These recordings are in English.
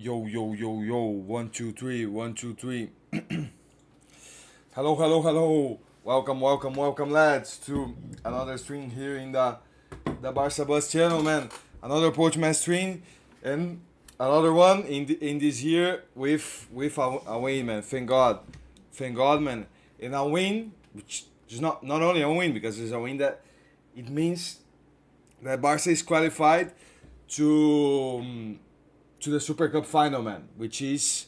Yo, yo, yo, yo, 1, 2, 3, 1, 2, 3. Hello, hello, hello. Welcome, welcome, welcome, lads, to another stream here in the Barca Bus channel, man. Another POSTMATCH stream and another one in this year with a win, man. Thank God, man. And a win, which is not only a win because it's a win that it means that Barca is qualified to to the Super Cup final, man, which is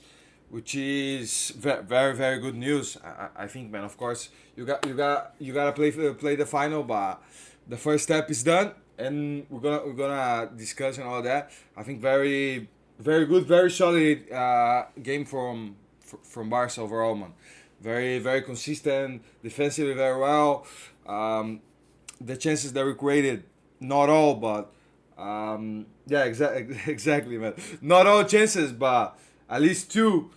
very very good news. I think, man. Of course, you gotta play the final, but the first step is done, and we're gonna discuss and all that. I think very good, very solid game from Barca overall, man. Very consistent, defensively very well. The chances that we created, not all, but yeah, exactly, man. Not all chances, but at least two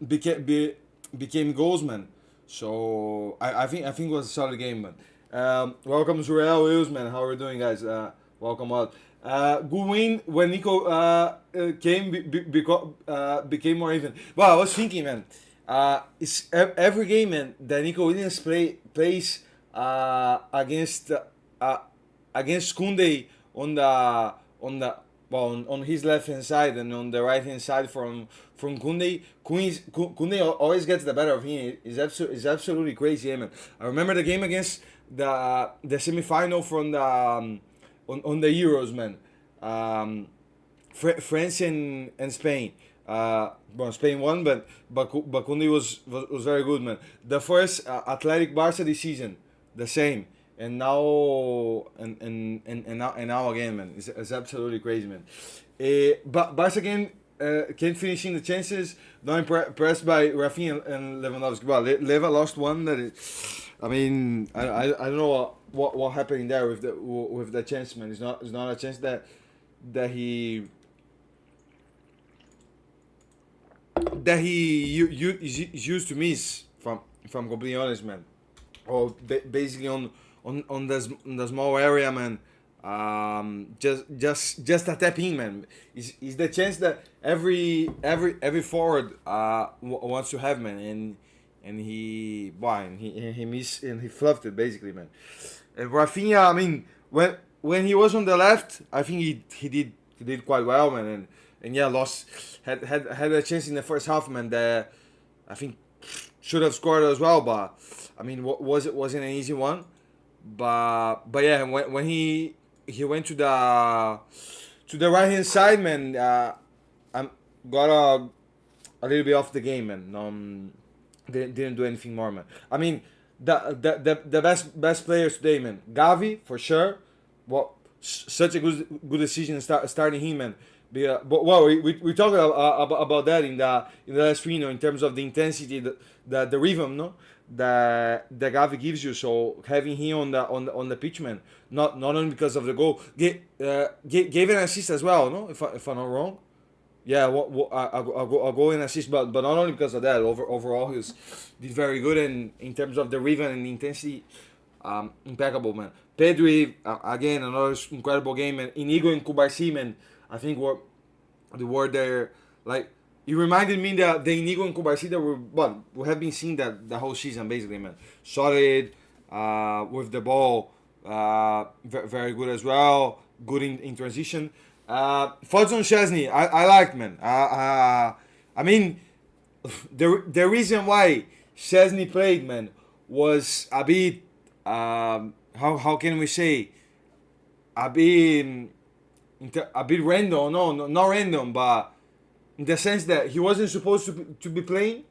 became goals, man. So I think it was a solid game, man. Welcome to Real Wills, man. How are you doing, guys? Welcome out. Good win when Nico came became more even. Well, I was thinking, man. It's every game, man, that Nico Williams plays against against Kunde on the well on his left hand side and on the right hand side from Kunde. Kunde always gets the better of him. Is absolutely crazy, yeah, man. I remember the game against the semifinal from the on the Euros, man. France and Spain. Well, Spain won, but Kunde was very good, man. The first Athletic Barca this season, the same, and now and now again, man. It's absolutely crazy, man. But Barca again can't finishing the chances. Not impressed by Rafinha and Lewandowski. Well, Leva lost one that I mean, I don't know what happened there with the chance, man. It's not a chance that he is used to miss, from if I'm completely honest, man. Or basically on the small area, man. Just a tap in, man. Is the chance that every forward wants to have, man, and he missed and he fluffed it basically, man. And Rafinha, I mean, when he was on the left, I think he did quite well, man, and yeah, lost had a chance in the first half, man, that I think should have scored as well, but I mean, wasn't an easy one, but yeah, when he went to the right hand side, man, I'm got a little bit off the game, man. Didn't do anything more, man. I mean, the best players today, man. Gavi for sure. Well, such a good decision starting him, man. But well, we talked about that in the last stream, in terms of the intensity, the rhythm, no, that Gavi gives you. So having him on the pitch, man, not only because of the goal, gave an assist as well, no, if I'm not wrong. Yeah, I'll go and assist, but not only because of that. Overall, did very good, and in terms of the rhythm and the intensity, impeccable, man. Pedri, again, another incredible game, and Inigo and Kubarsi, man. I think were there, like, it reminded me that the Inigo and Kubarsi that we have been seeing that the whole season basically, man. Solid, with the ball, very good as well. Good in transition. Thoughts on Chesney? I liked, man. I mean, the reason why Chesney played, man, was a bit how can we say, a bit a bit random. No, not random, but in the sense that he wasn't supposed to be playing,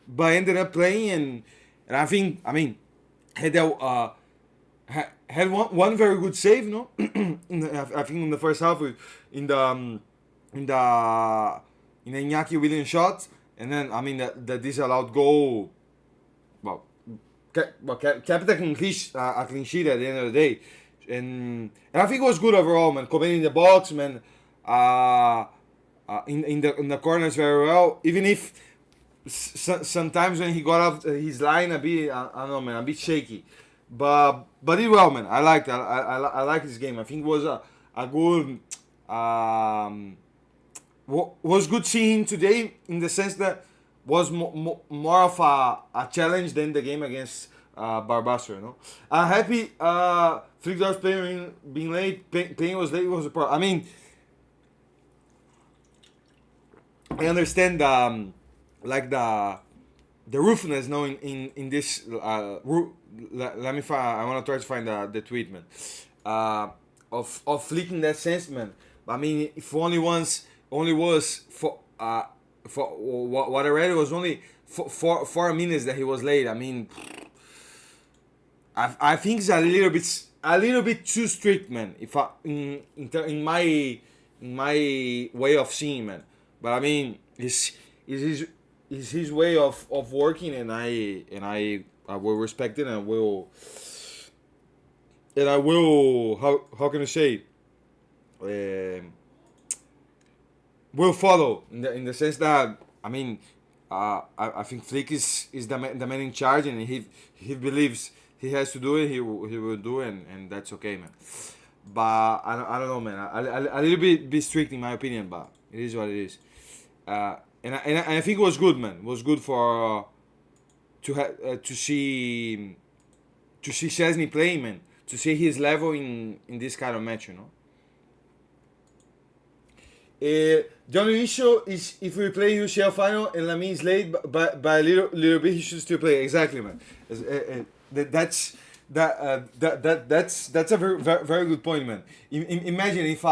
but ended up playing, and I think, I mean, had that had one very good save, no, I think in the first half, in the in the in the Iñaki Williams shot, and then I mean the disallowed goal, well, kept a clean sheet at the end of the day, and I think it was good overall, man. Commanding in the box, man, in the corners very well, even if sometimes when he got off his line a bit, I don't know, man, a bit shaky, but did well, man. I liked I like this game. I think it was a good was good seeing him today in the sense that was more of a challenge than the game against Barbasso, you know. I'm happy Flick was playing being late, Payne was late was a problem. I mean, I understand like the roughness now in this let me find I want to try to find the tweet, man, of Flick in that sense, man. But I mean, if only was for what I read, it was only 4 minutes that he was late. I mean, I think it's a little bit too strict, man. If I in my way of seeing, man. But I mean, it's his way of working, and I will respect it, and I will how can I say, um, will follow in the sense that I mean, I think Flick is the man in charge, and he believes he has to do it. He will do it, and that's okay, man. But I don't know, man. A little bit strict in my opinion, but it is what it is. And I think it was good, man. It was good for to see Chesney playing, man. To see his level in this kind of match, you know. The only issue is if we play UCL final and Lamine is late by a little bit, he should still play. Exactly, man. That's that's a very good point, man. Imagine if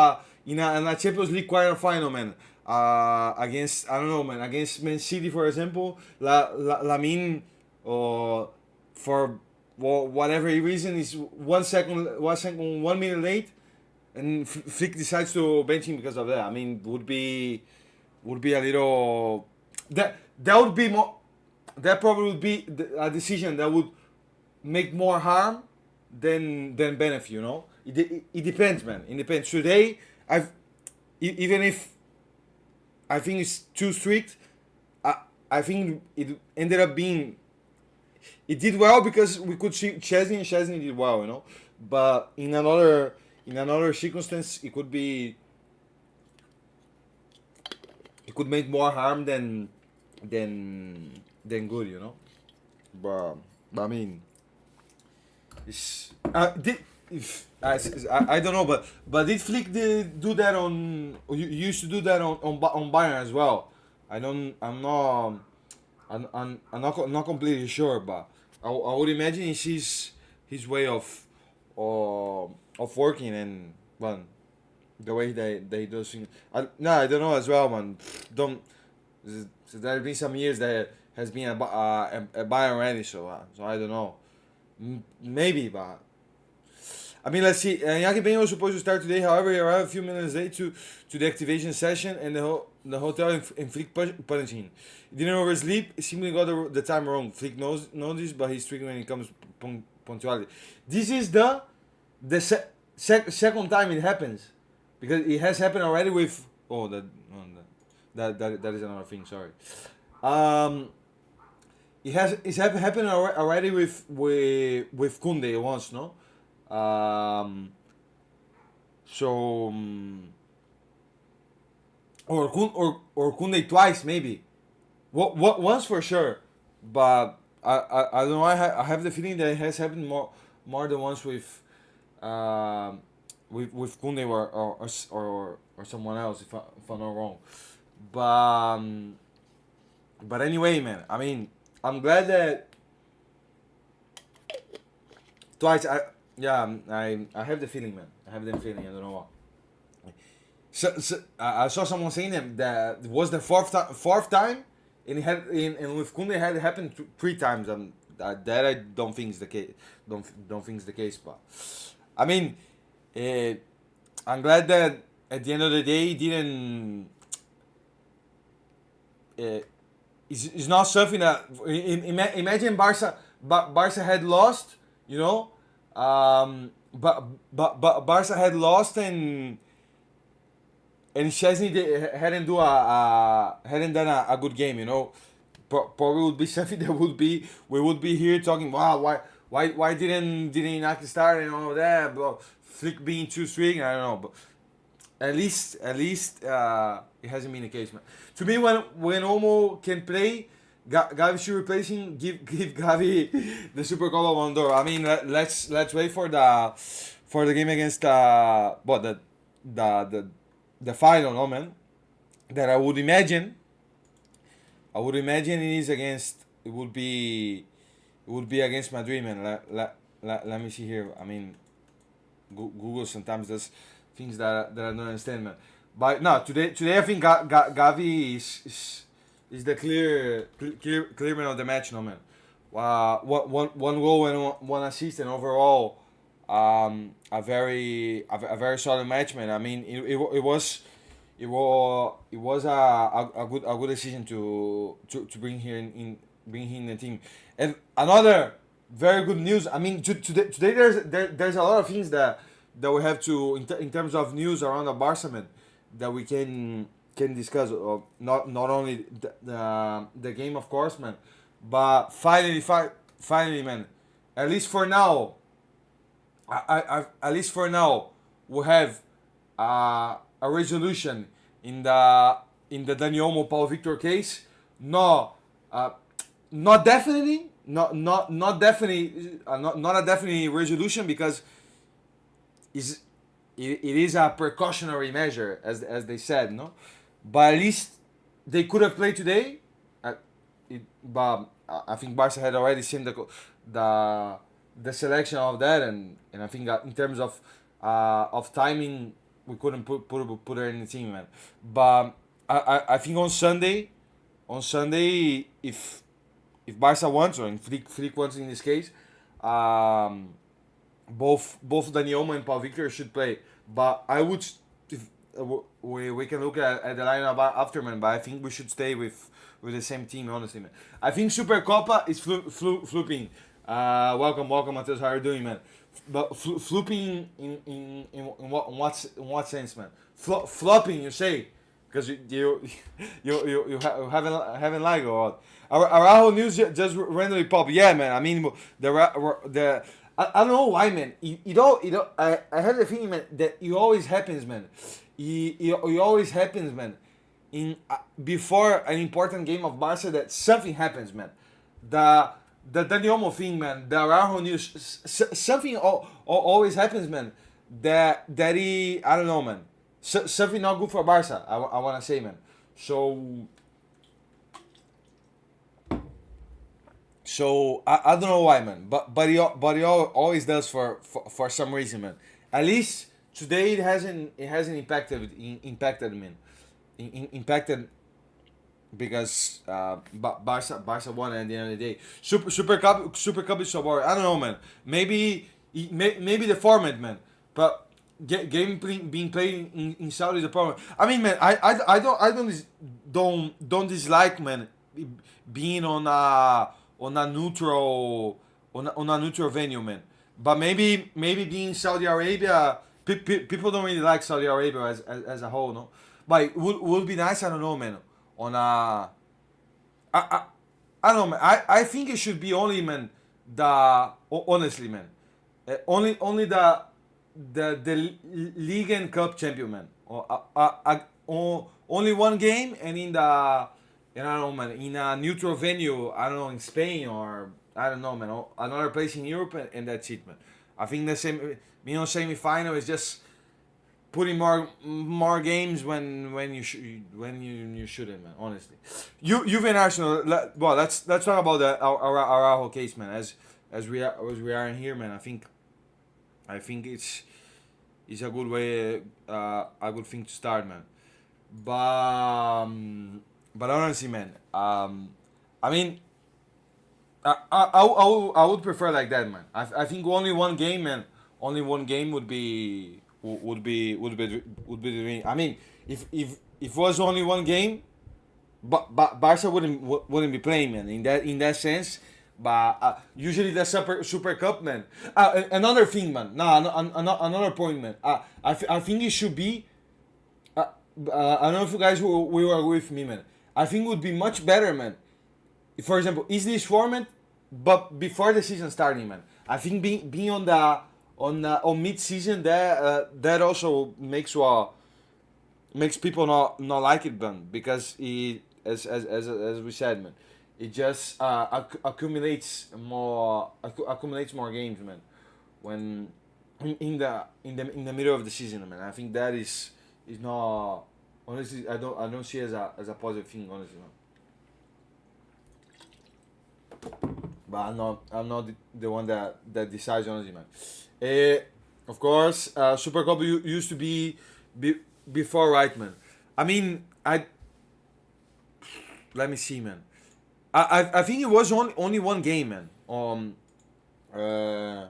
in a Champions League quarter final, man, against I don't know, man, against Man City, for example, Lamine or for whatever reason is 1 minute late, and Flick decides to bench him because of that. I mean, would be a little that would be more that probably would be a decision that would make more harm than benefit. You know, it depends, man. It depends. Today, even if I think it's too strict, I think it ended up being. It did well because we could see Chesney, and Chesney did well, you know. But in another circumstance, it could make more harm than good, you know. But I mean, it's if I don't know, but did Flick do that on? You used to do that on Bayern as well. I'm not completely sure, but I would imagine it's his way of working, and well, the way they do things. I don't know as well, man. Don't. There have been some years that has been a Bayern already, so I don't know. Maybe, but I mean, let's see. Yaki Ben was supposed to start today. However, he arrived a few minutes late to the activation session, and the hotel and Flick punished him. He didn't oversleep. He simply got the time wrong. Flick knows this, but he's strict when it comes punctuality. This is the second time it happens, because it has happened already with that is another thing. Sorry. It's happened already with Kunde once, no? So or Kunde twice maybe. What once for sure, but I don't know. I have the feeling that it has happened more than once with Kunde or someone else, if I'm not wrong. But anyway, man. I mean, I'm glad that twice. I have the feeling, man. I have the feeling. I don't know why. So I saw someone saying that it was the fourth time, and and with Kunde it had happened 3 times. That I don't think is the case. Don't think is the case, but I mean, I'm glad that at the end of the day, he didn't. It's not something that imagine Barca had lost, you know, but Barca had lost, and Chesney hadn't done a good game, you know. Probably would be something that we would be here talking, wow, why didn't he not start and all that, but Flick being too strict, I don't know, at least it hasn't been the case, man. To me, when Olmo can play, Gavi should replace him. Give Gavi the Super Copa Ballon d'Or. I mean, let's wait for the game against the the final, no man. That I would imagine it is against. It would be against Madrid, man. Let me see here. I mean, Google sometimes does things that I don't understand, man. But no, today I think Gavi is the clear man of the match, no man. One goal and one assist, and overall, a very solid match, man. I mean, it was a good decision to bring him in the team. And another very good news. I mean, today there's a lot of things that we have to in terms of news around the Barca, man, that we can discuss. Not only the game, of course, man, but finally, man. At least for now, at least for now, we have a resolution in the Dani Olmo Paulo Victor case. No, not definitely, not definitely, not a definite resolution, because is it is a precautionary measure, as they said, no, but at least they could have played today. But I think Barca had already seen the selection of that, and I think that in terms of timing, we couldn't put her in the team, man. But I think on Sunday, if Barca wants, or in Flick wants in this case, both Dani Olmo and Paul Victor should play. But I would, if we can look at the lineup after, man. But I think we should stay with the same team, honestly, man. I think Super Copa is flooping. Welcome, Matheus. How are you doing, man? But flooping in what sense, man? Flopping, you say? Because you haven't liked or what? Araujo news just randomly pop. Yeah, man. I mean, I don't know why, man. I have the feeling, man, that it always happens, man. It always happens, man. Before an important game of Barca, that something happens, man. The Dani Olmo thing, man. The Araujo news, something always happens, man. That I don't know, man. Something not good for Barca. I wanna say, man. So I don't know why, man. But he always does for some reason, man. At least today it hasn't impacted man. Impacted because Barca won at the end of the day. Super Cup is so boring. I don't know, man. Maybe the format, man. But game being played in Saudi is a problem. I mean, man, I don't dislike, man, being on a neutral venue, man. But maybe being Saudi Arabia, people don't really like Saudi Arabia as a whole, no. But it would be nice. I don't know, man. I don't know, man. I think it should be only, man. Honestly, man. Only the league and cup champion, man. Only one game, and I don't know, man, in a neutral venue. I don't know, in Spain, or I don't know, man, another place in Europe, and that's it, man. I think the same. Semi-final is just putting more games when you shouldn't, man. Honestly, Juve and Arsenal. Well, let's talk about our whole case, man. As we are in here, man. I think it's a good way, a good thing to start, man. But honestly, man, I mean, I would prefer like that, man. I think only one game, man. Only one game would be the dream. I mean, if it was only one game, but Barca wouldn't be playing, man. In that sense. But usually the Super Cup, man. Another thing, man. Another point, man. I think it should be. I don't know if you guys will agree with me, man. I think it would be much better, man. For example, is this format, but before the season starting, man. I think being on mid season, that also makes makes people not like it, man, because it, as we said, man, it just accumulates more games, man. When in the middle of the season, man, I think that is not, honestly. I don't see it as a positive thing, honestly, man. But I'm not the one that decides, honestly, man. Uh, of course, Super Cup used to be before, right, man. I mean, I let me see, man. I think it was only one game, man. Uh,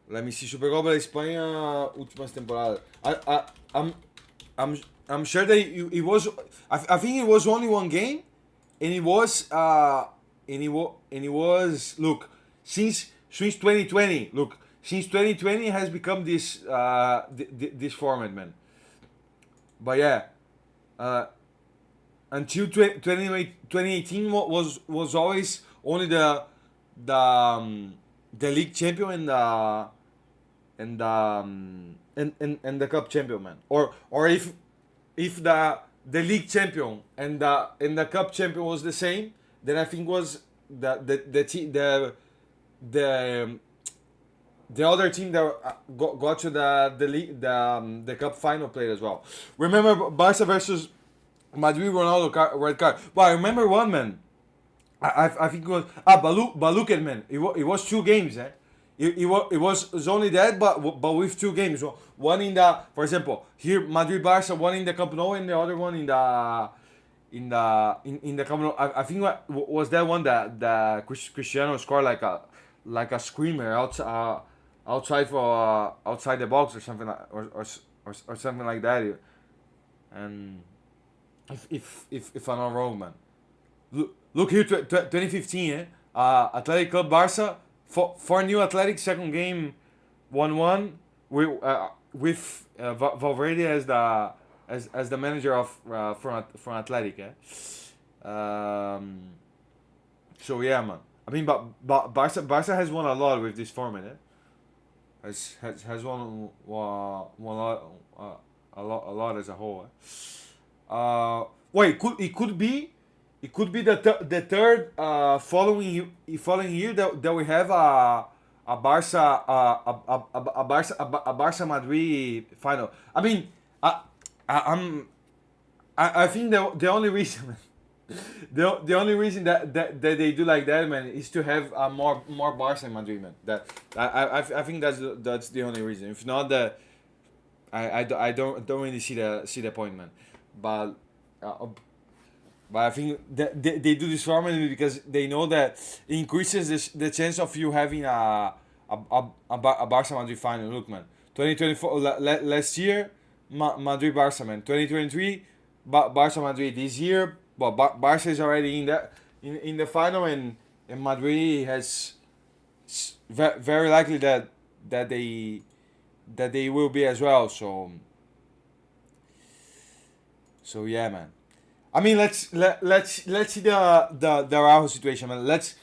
Let me see, Supercopa da Espanha, últimas temporadas. I'm, I'm, I'm sure that it was. I think it was only one game, and it was. And it was. Look, since 2020. Look, since 2020 has become this this format, man. But yeah, uh, until 2018 was always only the league champion and the cup champion, man. Or if the league champion and the cup champion was the same, then I think was the the other team that got to the league, the cup final played as well. Remember Barca versus Madrid, Ronaldo red card. But I remember one, man. I think it was Baluken, man. It was two games, eh? It was only that, but with two games. So one in the, for example, here Madrid Barca, one in the Camp Nou and the other one in the Camp Nou. I think was that one that Cristiano scored like a screamer outside for outside the box or something like, or something like that. And if I'm not wrong, man. Look here, 2015, eh? Athletic Club Barca, four new Athletic, second game, 1-1, with Valverde as the manager of from Athletic, eh? So yeah, man. I mean, but Barca has won a lot with this format, eh? Has won a lot as a whole. Eh? Wait, it could be the third following year that we have a Barca a Barca Madrid final. I mean, I think the only reason the only reason that they do like that, man, is to have more Barca and Madrid, man. That I think that's the only reason. If not, I don't really see the point, man. But uh, but I think that they do this formally because they know that it increases the chance of you having a Barca Madrid final. Look, man, 2024 last year, Madrid Barca, man. 2023, Barca Madrid. This year, well, Barca is already in the final, and Madrid has very likely that they will be as well. So yeah, man. I mean, let's see the Araujo situation, man. Let's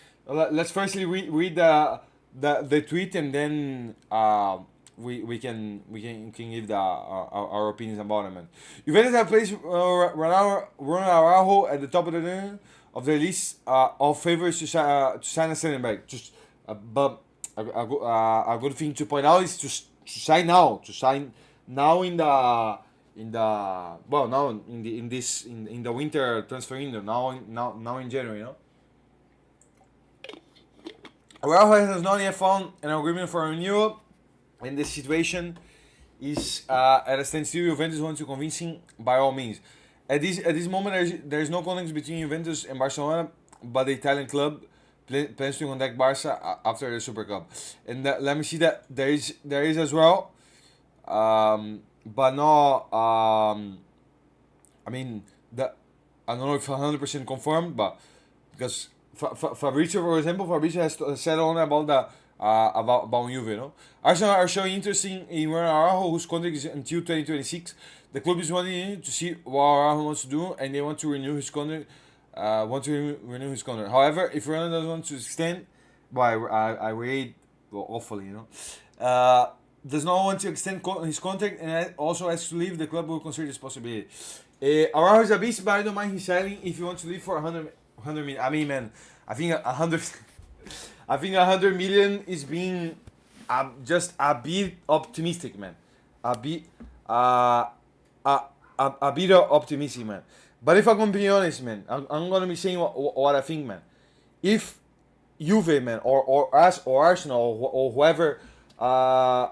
firstly read the tweet, and then we can give our opinions about it, man. Juventus have placed Ronaldo Araujo at the top of the list of favorites to sign a center back. Just but a good thing to point out is to sign now now in the winter transfer window, now in January, you know. Araujo has not yet found an agreement for renewal, and the situation is at a standstill. Juventus want to convince him by all means. At this moment, there is no contact between Juventus and Barcelona, but the Italian club plans to contact Barca after the Super Cup. And let me see that there is as well, but no. I mean, I don't know if 100% confirmed, but because Fabrizio, for example, Fabrizio has said on about about Juve, no? Arsenal are showing interest in Araujo, whose contract is until 2026. The club is wanting to see what Araujo wants to do, and they want to renew his contract. However, if Ronaldo doesn't want to extend, I read awfully, you know. does not want to extend his contract and also has to leave. The club will consider this possibility. Araujo is a beast, but I don't mind his selling if he wants to leave for 100 million. I mean, man, I think 100. I think 100 million is being just a bit optimistic, man. A bit, a bit optimistic, man. But if I'm gonna be honest, man, I'm gonna be saying what I think, man. If Juve, man, or us, or Arsenal, or whoever,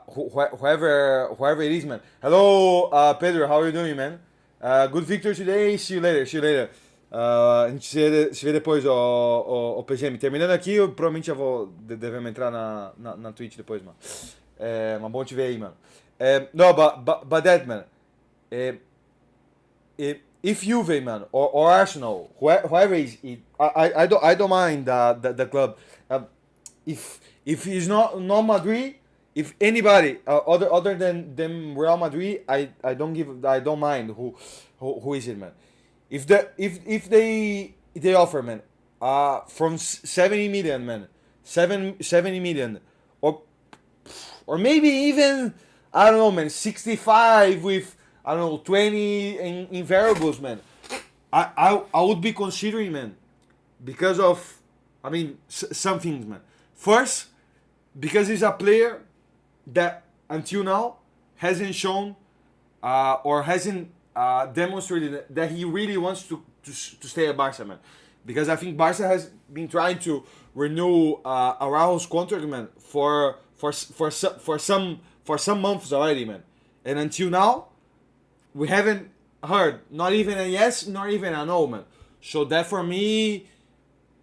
whoever it is, man. Hello, Pedro, how are you doing, man? Good victory today. See you later. See you later. A gente se vê depois, o PGM. Terminando aqui, eu provavelmente já vou. Devemos entrar na Twitch depois, mano. Mas bom te ver aí, mano. No, but that, man. If Juve, man, or Arsenal, whoever is, I don't mind the club. If he's not Madrid, if anybody other than Real Madrid, I don't mind who is it, man. If they offer, man, from 70 million, man, 70 million, or maybe even, I don't know, man, 65 with, I don't know, 20 in variables, man. I would be considering, man, because of, I mean, some things, man. First, because he's a player that until now hasn't shown or hasn't demonstrated that he really wants to stay at Barca, man. Because I think Barca has been trying to renew Araujo's contract, man, for some months already, man. And until now, we haven't heard not even a yes, not even a no, man. So that for me,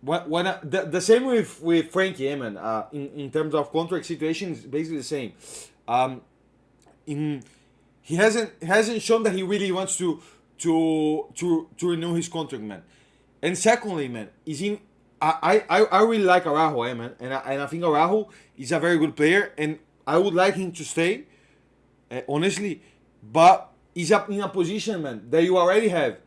when the same with Frankie, man. In terms of contract situation, is basically the same. He hasn't shown that he really wants to renew his contract, man. And secondly, man, I really like Araujo, man, and I think Araujo is a very good player, and I would like him to stay, honestly, but he's up in a position, man, that you already have.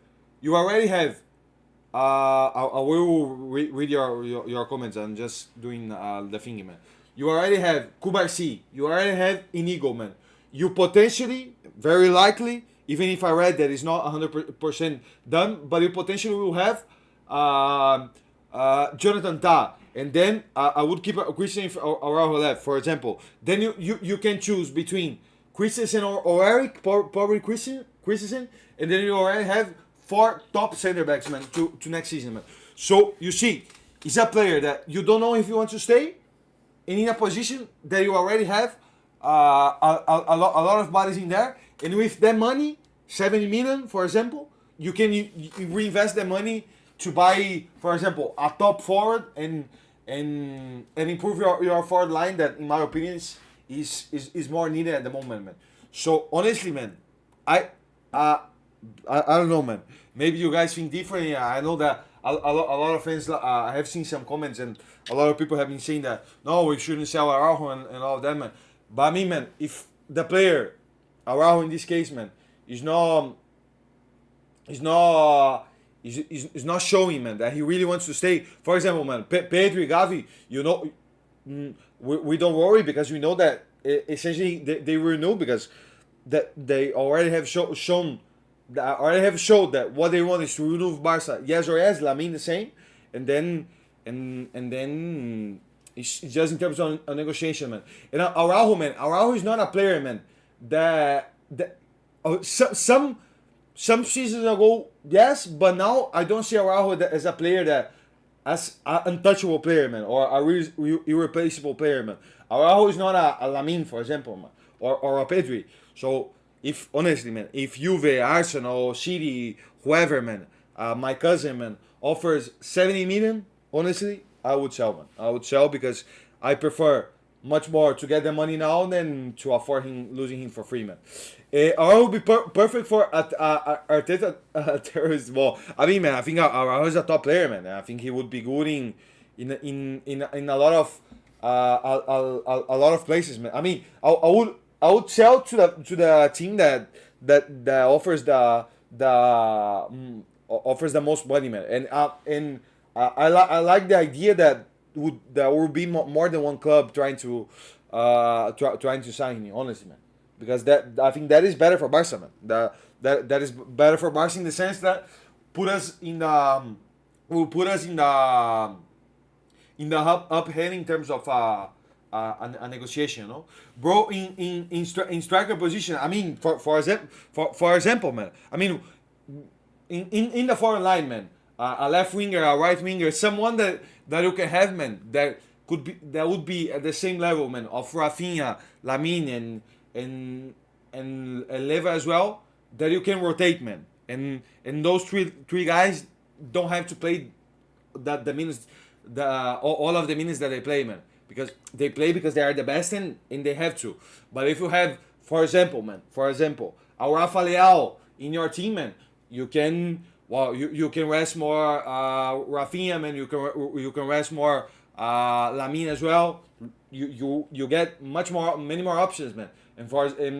I will read your comments. I'm just doing the thing, man. You already have Kubarsi. You already have Inigo, man. You potentially, very likely, even if I read that it's not 100% done, but you potentially will have Jonathan Tah. And then I would keep Christian Araujo left, for example. Then you can choose between Christensen or Eric, probably Christensen, and then you already have 4 top center backs, man, to next season, man. So you see, he's a player that you don't know if you want to stay, and in a position that you already have a lot of bodies in there, and with that money, 70 million, for example, you can you reinvest that money to buy, for example, a top forward and improve your forward line that, in my opinion, is more needed at the moment, man. So honestly, man, I don't know, man. Maybe you guys think differently. I know that a lot of fans. I have seen some comments, and a lot of people have been saying that no, we shouldn't sell Araujo and all of that, man. But I mean, man, if the player Araujo in this case, man, is not showing, man, that he really wants to stay. For example, man, Pedri, Gavi, you know, we don't worry because we know that essentially they renew because that they already have shown. I already have showed that what they want is to renew Barca. Yes or yes, Lamine the same, and then it's just in terms of a negotiation, man. And Araujo, man, Araujo is not a player, man. That some seasons ago, yes, but now I don't see Araujo as a player that as an untouchable player, man, or a irreplaceable player, man. Araujo is not a Lamine, for example, man, or a Pedri. So. If honestly, man, if Juve, Arsenal, City, whoever, man, my cousin, man, offers 70 million, honestly, I would sell, man. I would sell because I prefer much more to get the money now than to afford losing him for free, man. Araujo would be perfect for Arteta terrorist ball. I mean, man, I think Araujo is a top player, man. I think he would be good in a lot of a lot of places, man. I mean, I would sell to the team that offers offers the most money, man. And I like the idea that would be more than one club trying to trying to sign him, honestly, man. Because that I think that is better for Barca, man. That is better for Barca in the sense that put us in the will put us in the up head in terms of a negotiation, you know, bro. In striker position, I mean, for example, man. I mean, in the forward line, man, a left winger, a right winger, someone that you can have, man, that would be at the same level, man, of Rafinha, Lamine, and Leva as well, that you can rotate, man, and those three guys don't have to play the minutes, all of the minutes that they play, man, because they play because they are the best and they have to. But if you have, for example, a Rafa Leao in your team, man, you can you can rest more Rafinha, man. You can rest more Lamine as well. You get many more options, man. And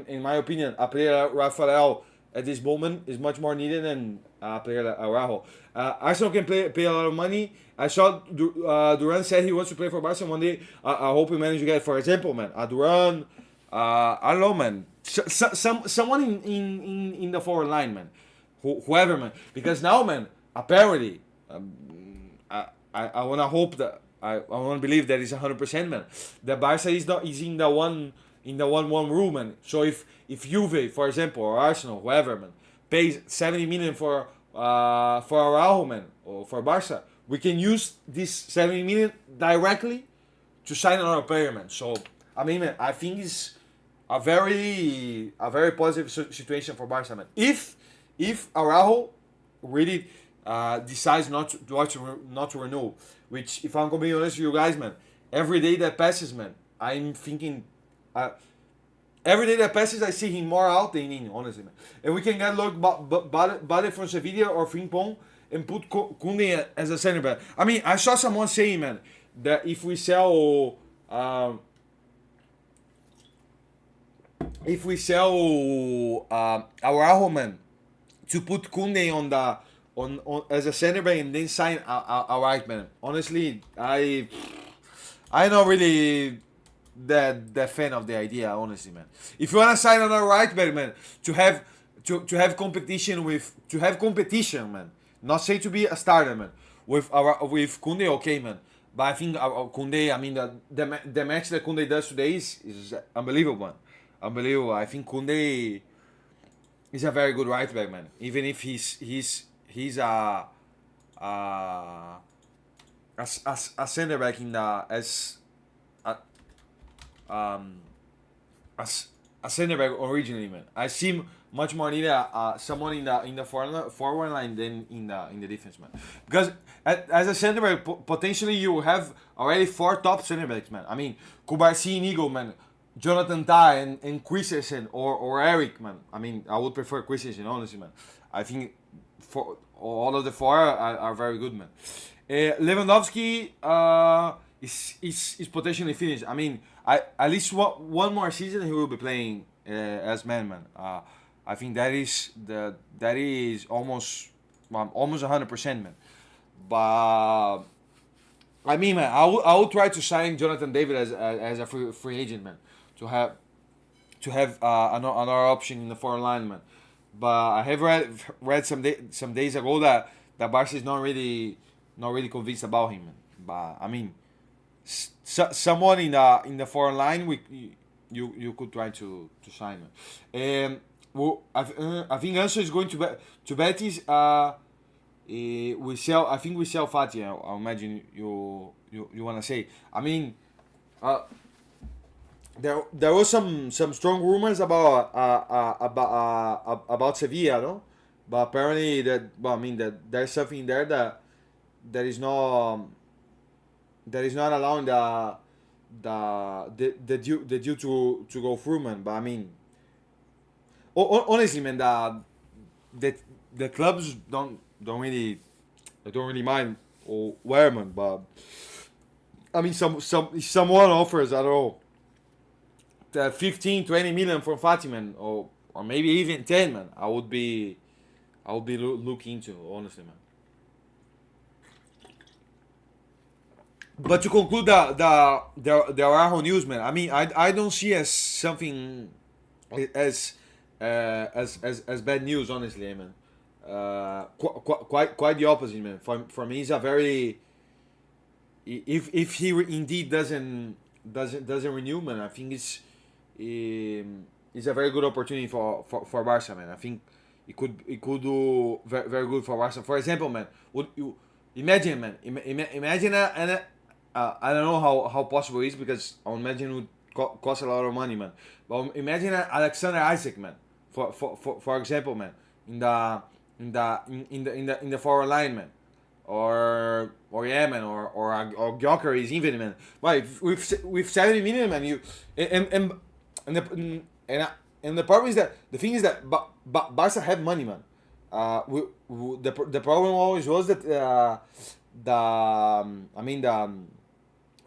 in my opinion, a player like Rafa Leao at this moment is much more needed than a player like Araujo. Arsenal can pay a lot of money. I saw Duran said he wants to play for Barca one day. I hope he manages to get, for example, man, Duran. I don't know, man. Someone in the forward line, man. Whoever, man. Because now, man, apparently, I wanna hope that I wanna believe that it's 100%, man. The Barca is in the 1-1 rule, man. So if Juve, for example, or Arsenal, whoever, man, pays 70 million for Araujo, man, or for Barca, we can use this 70 million directly to sign another player, man. So I mean, man, I think it's a very positive situation for Barca, man. If Araujo really decides not to renew, which, if I'm gonna be honest with you guys, man, every day that passes, man, I'm thinking. Every day that passes, I see him more out than in, honestly, man. And we can get Bade from Sevilla or Frimpong and put Koundé as a center back. I mean, I saw someone saying, man, that if we sell Araujo, man, to put Koundé on as a center back and then sign a right, man. Honestly, I'm not really that fan of the idea, honestly, man. If you wanna sign another right back, man, to have competition, man. Not say to be a starter, man. With Koundé, okay, man. But I think Koundé, I mean, the match that Koundé does today is unbelievable, man. Unbelievable. I think Koundé is a very good right back, man. Even if he's a center back in the as a center back originally, man. I see much more needed someone in the forward line than in the defense, man. Because as a center back, potentially you have already 4 top center backs, man. I mean, Kubarsi, Inigo, man, Jonathan Tah, and Christensen or Eric, man. I mean, I would prefer Christensen, honestly, man. I think for all of the 4 are very good, man. Lewandowski is potentially finished. I mean, at least one more season he will be playing as man. I think that is almost 100%, man. But I mean, man, I would try to sign Jonathan David as a free agent, man, to have another option in the forward line, man. But I have read some days ago that Barca is not really convinced about him, man. But I mean, someone in the forward line you could try to sign, man. Well, I think also is going to Betis. We sell Fati. I imagine you wanna say. I mean, there was some strong rumors about Sevilla, no? But apparently that there's something there that is not allowing the deal to go through, man. But I mean, honestly, man, the clubs don't really mind or where, man. But I mean, if someone offers, I don't know, 15, 20 million from Fati, man, or maybe even 10, man, I would be looking into, honestly, man. But to conclude the Araujo news, man. I mean, I don't see as something as as bad news, honestly, man. Quite the opposite, man. For me, he's a very, if he indeed doesn't renew, man. I think it's a very good opportunity for Barca, man. I think it could do very good for Barca. For example, man, would you imagine, man? Imagine I don't know how possible it is, because I imagine it would cost a lot of money, man. But imagine Alexander Isaac, man. For example, man, in the forward line, man, or yeah, man, or Gyökeres even, man. But with 70 million, man, you and the and, and the problem is that the thing is that Barca have money, man. The problem always was that I mean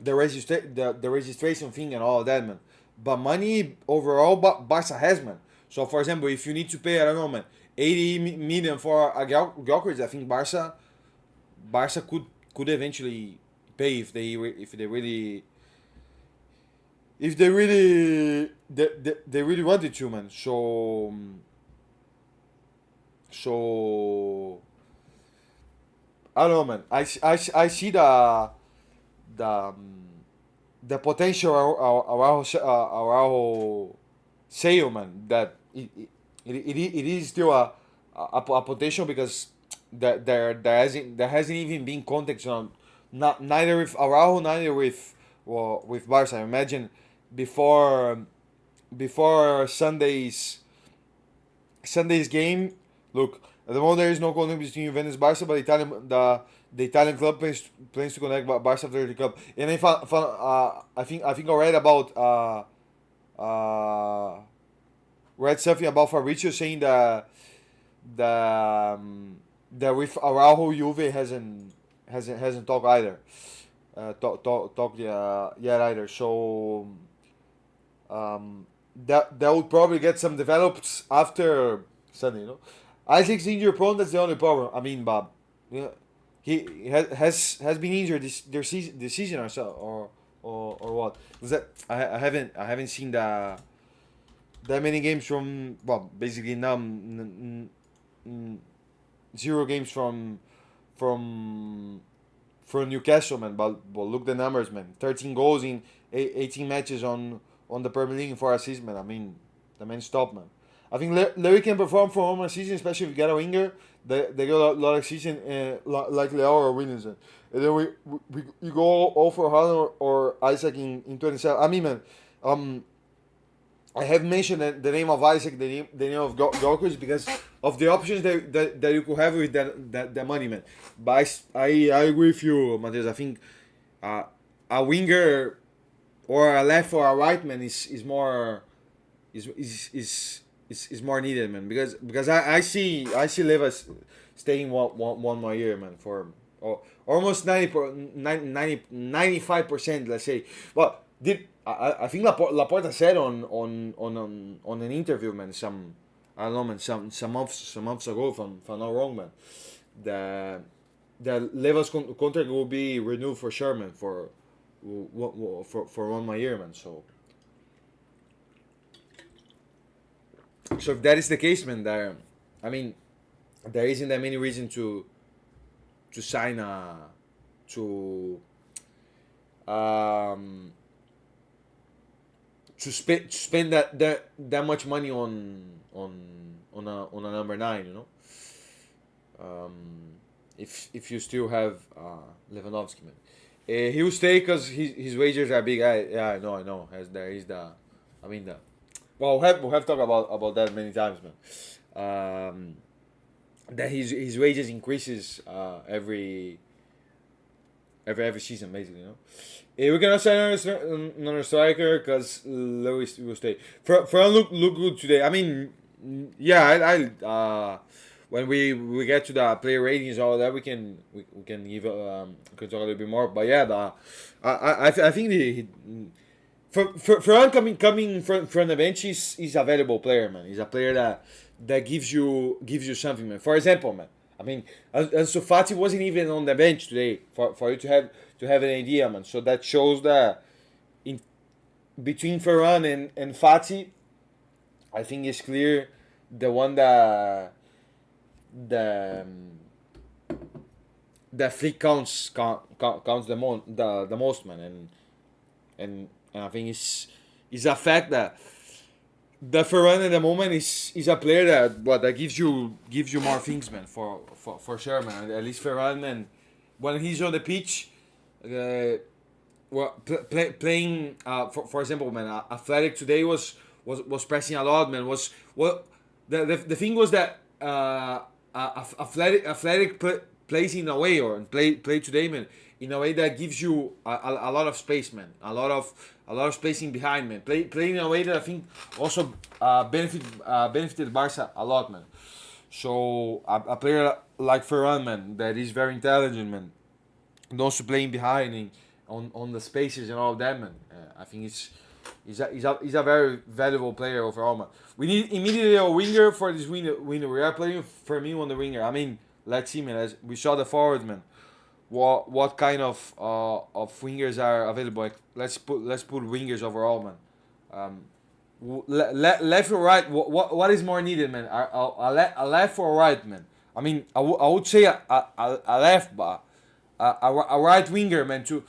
the registration thing and all of that, man. But money overall, Barca has, man. So for example, if you need to pay, I don't know, man, 80 million for a Gyökeres, I think Barca could eventually pay if they really wanted to, man. So I don't know, man. I see the the potential Araujo sale, man. That it is still a potential, because there hasn't even been contact on, not neither with Araujo, neither with Barca. I imagine before Sunday's game. Look, at the moment there is no contact between Juventus and Barca, but the Italian club plans to connect Barca after the club. And if I think I read about read something about Fabrizio saying that with Araujo, Juve hasn't talked either. Talked yet either. So that would probably get some developed after Sunday. Isaac's injury prone. That's the only problem. I mean, Bob, yeah, he has been injured this season, or so, or what? Was that I haven't seen that many games from, well, basically now, zero games from Newcastle, man. But look the numbers, man. 13 goals in 18 matches on the Premier League, for a season, man. I mean, the man stop, man. I think Larry can perform for home a season, especially if you get a winger. They got a lot of season, like Leo or Williamson. And then we go all for Haaland or Isaac in 27. I mean, man, I have mentioned the name of Isaac, the name of Gyökeres, because of the options that you could have with that money, man. But I agree with you, Matheus. I think a winger or a left or a right, man, is more is more needed, man. Because I see Leva staying one more year, man, for almost 95%, let's say. Well, I think Laporta said on an interview, man, I don't know, man, some months ago, if I'm not wrong, man, that Leva's contract will be renewed for sure, man, for one more year, man. So if that is the case, man, I mean, there isn't that many reason to sign to um to spend that much money on a number 9, if you still have Lewandowski, man. He will stay because his wages are big. I know. There is I mean well, we'll have talked about that many times, man. That his wages increases every season, basically. We cannot sign another striker because Lewis will stay. Ferran look good today. I mean, yeah, when we get to the player ratings, all that, we can give we can talk a little bit more. But yeah, I think Ferran coming from the bench is a valuable player, man. He's a player that gives you something, man. For example, man, I mean, Ansu Fati wasn't even on the bench today. For you to have an idea, man. So that shows that in between Ferran and Fati, I think it's clear the one the the flick counts the most, man, and I think it's a fact that the Ferran at the moment is a player that gives you more things, man, for sure, man. At least Ferran, man, when he's on the pitch, playing for example, man, Athletic today was pressing a lot, man. Was what the thing was that Athletic plays in a way, or play today, man, in a way that gives you a lot of space, man. A lot of spacing behind, man. Playing in a way that I think also benefited Barca a lot, man. So a player like Ferran, man, that is very intelligent, man, and also playing behind and on the spaces and all of that, man. I think he's a very valuable player overall, man. We need immediately a winger for this winner. We are playing for me on the winger. I mean, let's see, man. As we saw the forward, man. What kind of wingers are available? Like, let's put wingers overall, man. Left or right? What is more needed, man? A left or a right, man? I mean, I would say a left, but a right winger, man. To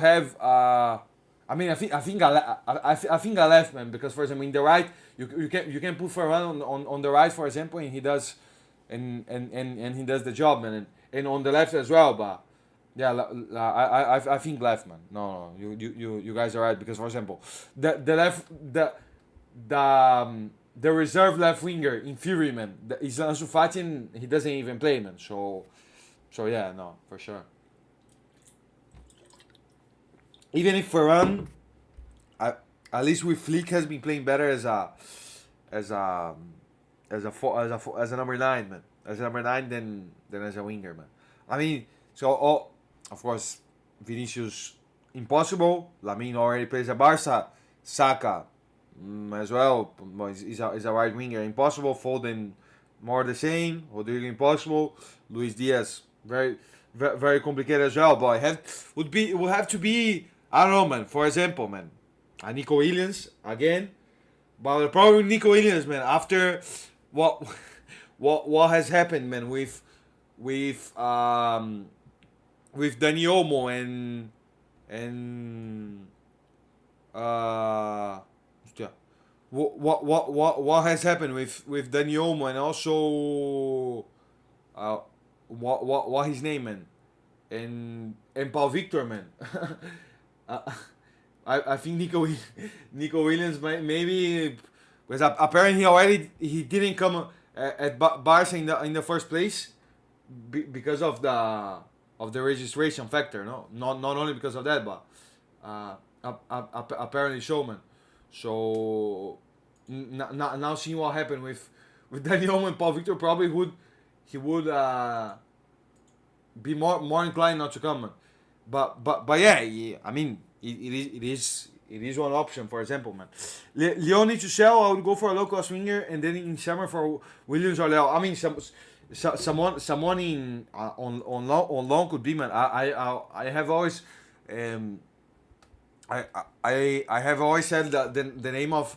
have I mean, I think a left, man, because for example in the right you can put Ferran on the right, for example, and he does and he does the job, man, and on the left as well, but. Yeah, I think left, man. No, you guys are right, because for example, the left the reserve left winger in Fury, man, is Ansu Fati, and he doesn't even play, man. So yeah, no, for sure. Even if Ferran, at least with Flick, has been playing better as a as a number 9, man. As a number 9 than as a winger, man. I mean, so of course, Vinicius impossible. Lamine already plays at Barca. Saka as well is a right winger, impossible. Foden more the same. Rodrigo impossible. Luis Diaz very complicated as well. But would have to be, I don't know, man. For example, man, Nico Williams again. But the problem with Nico Williams, man, after what has happened, man, with Dani Olmo and yeah, what has happened with Dani Olmo, and also what his name, man, and Paul Victor, man. I think Nico Williams maybe, because apparently he didn't come at Barca in the first place because of the registration factor, no, not only because of that, but apparently showman. So now seeing what happened with Daniel and Paul Victor, probably would be more inclined not to come, man. But yeah, I mean it is one option, for example, man. Leon needs to sell. I would go for a low cost winger, and then in summer for Williams or Leo. I mean someone in on loan could be, man. I have always I have always said that the name of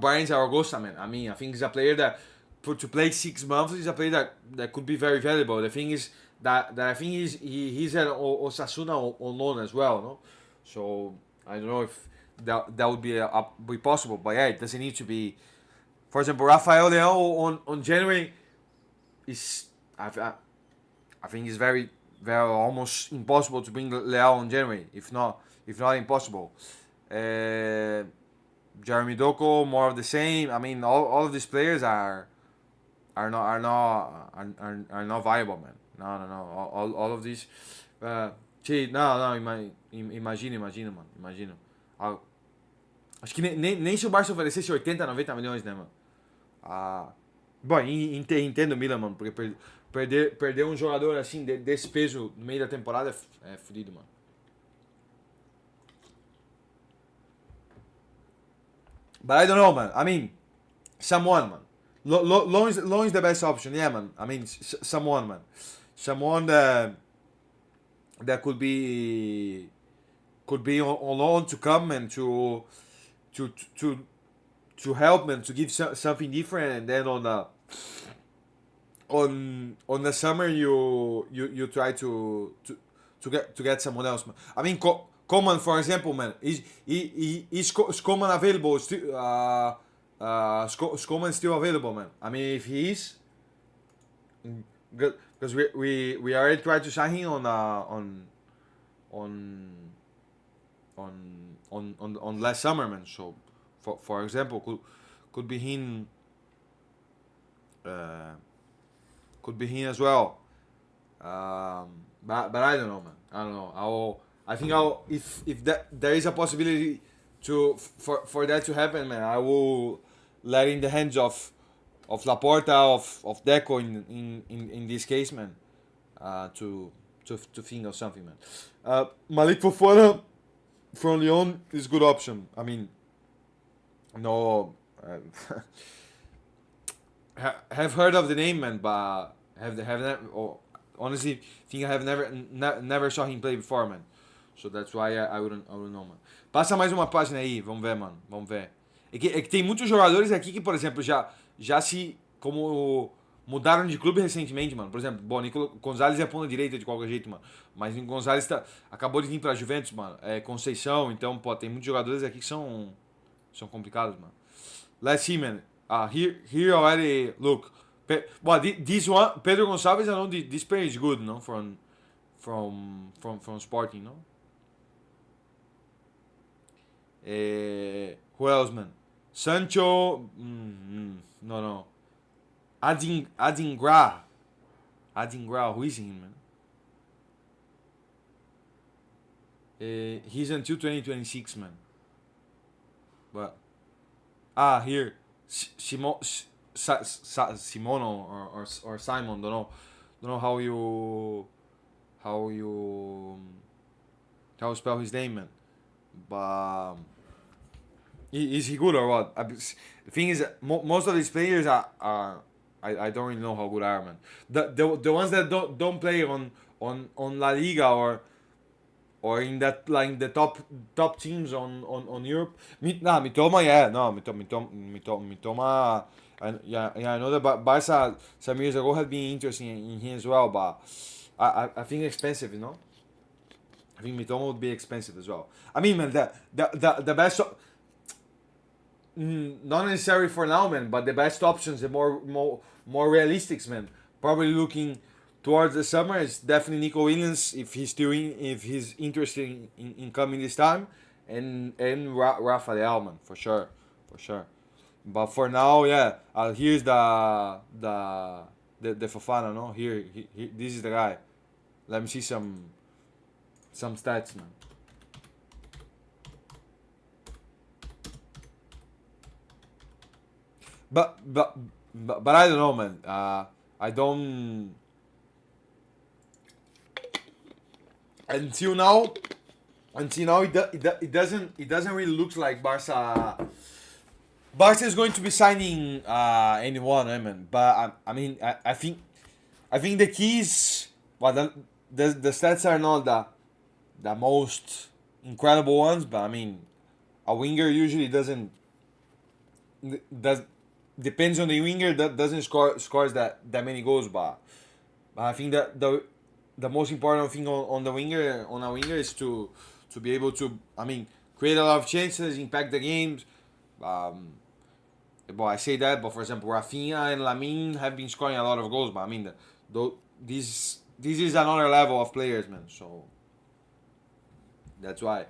Brian Zaragoza, man. I mean, I think he's a player that to play 6 months is a player that could be very valuable. The thing is that I think he's at Osasuna on loan as well, no? So I don't know if that would be possible, but yeah, it doesn't need to be. For example, Rafael Leão on January is I think it's very almost impossible to bring Leão on January, if not impossible. Jeremy Doku, more of the same. I mean, all of these players are not viable, man. No. All of these. Imagina, mano. Acho que nem se o Barça oferecesse 80, 90 milhões, né, mano? Bom, entendo o Milan, mano, porque perder um jogador assim desse peso no meio da temporada é fodido, mano. But I don't know, man. I mean, someone, man. Loan is the best option, yeah, man. I mean, someone, man. Someone that that could be on loan to come and to to to help and to give something different, and then on the summer you try to get someone else, man. I mean, Coman, for example, man, is Coman available still? Coman still available, man? I mean, if he is, because we already tried to sign him on on last summer, man. So for example, could be him. Uh, could be him as well. But I don't know, man. I don't know. I think I'll if that there is a possibility for that to happen, man. I will let in the hands of Laporta, of Deco in this case, man. To think of something, man. Malik Fofana from Lyon is good option. I mean, no. Have heard of the name, man, but have never. Oh, honestly, think I have never saw him play before, man. So that's why I wouldn't know, man. Passa mais uma página aí, vamos ver, mano. Vamos ver. É que tem muitos jogadores aqui que, por exemplo, já se como mudaram de clube recentemente, mano. Por exemplo, bom, Nicolas Gonzalez é a ponta direita de qualquer jeito, mano. Mas o Gonzalez acabou de vir pra Juventus, mano. É Conceição, então, pô, tem muitos jogadores aqui que são complicados, mano. Let's see, man. Here already look. Well, this one Pedro Gonçalves, I know this player is good, no, from Sporting, no. Who else, man? Sancho, no. Adingra, who is him, man? He's until 2026, man. But here. Simono or Simon, don't know how you spell his name, man. But is he good or what? The thing is, most of these players are I don't really know how good are, man. The ones that don't play on La Liga or in that like the top teams on Europe. Mitoma, yeah, no, Mitoma. I know that Barca some years ago had been interesting in him as well, but I think expensive, you know. I think Mitoma would be expensive as well. I mean, man, the best, not necessarily for now, man, but the best options, the more realistic, man. Probably looking towards the summer is definitely Nico Williams if he's interested in coming this time, and Rafael, man, for sure. But for now, yeah, here's the Fofana, no? Here, this is the guy. Let me see some stats, man. But I don't know, man. I don't. Until now, it doesn't really look like Barca is going to be signing anyone, man. But I mean, I think the key is, well, the stats are not the most incredible ones, but I mean, a winger usually depends on the winger that doesn't scores that many goals, but I think that the most important thing on a winger is to be able to, I mean, create a lot of chances, impact the games. But I say that, but for example, Rafinha and Lamine have been scoring a lot of goals, but I mean, this is another level of players, man. So that's why.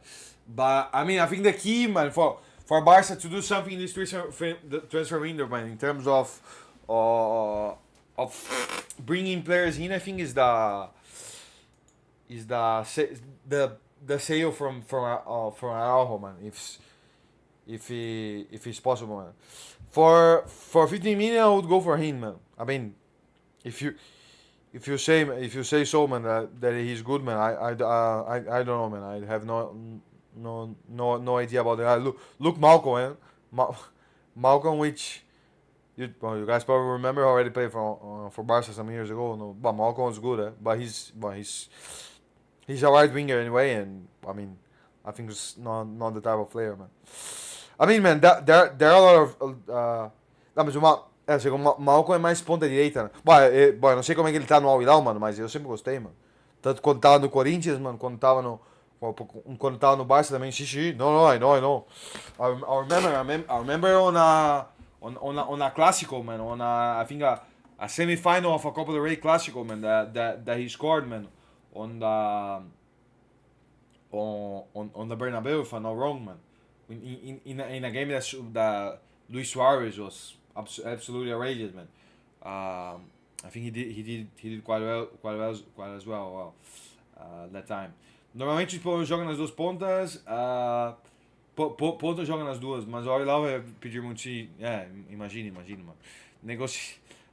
But I mean, I think the key, man, for Barca to do something in this transfer window, man, in terms of bringing players in, I think is the sale from Araujo, man. If it's possible, man. For 15 million, I would go for him, man. I mean, if you say so, man, that he's good, man. I don't know, man. I have no idea about that. Look Malcolm, man. Malcolm, which you guys probably remember, already played for Barca some years ago. No, but Malcolm was good, but he's He's a right winger anyway, and I mean, I think he's not the type of player, man. I mean, man, there are a lot of. Não, mas assim, o Malcolm é mais ponta direita, né? Bom, eu não sei como é que ele tá no Al Hilal, mano, mas eu sempre gostei, mano. Tanto quando tava no Corinthians, mano, quando tava no Barça também, xixi. No, I know. I remember on a Clásico, man, I think a semi-final of a Copa del Rey Clásico, man, that he scored, man, on the on the Bernabeu, if I'm not wrong, man. In a game that Luis Suarez was absolutely outrageous, man. I think he did quite as well that time. Normalmente tipo, joga nas duas pontas, ponta joga nas duas, mas olha lá vai pedir muito. Imagina, mano.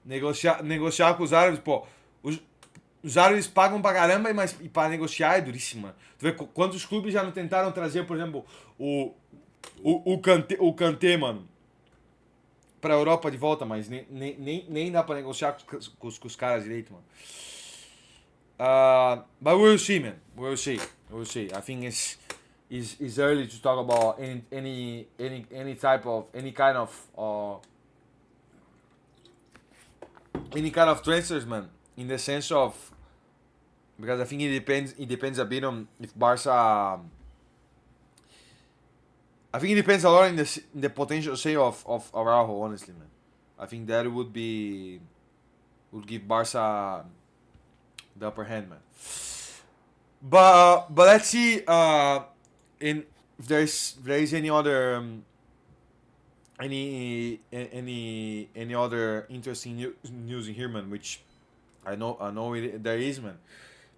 Negociar com os árabes, pô. Os árabes pagam pra caramba, mas pra negociar é duríssimo, mano. Tu vê quantos clubes já não tentaram trazer, por exemplo, o Kanté, mano, pra Europa de volta, mas nem dá pra negociar com os caras direito, mano. But we'll see, man. We'll see. I think it's early to talk about any kind of transfers, man. In the sense of, because I think it depends a bit on if Barca. I think it depends a lot in the potential sale of Araujo, honestly, man. I think that would give Barca the upper hand, man. But let's see if there is any other any other interesting news in here, man. Which I know there is, man.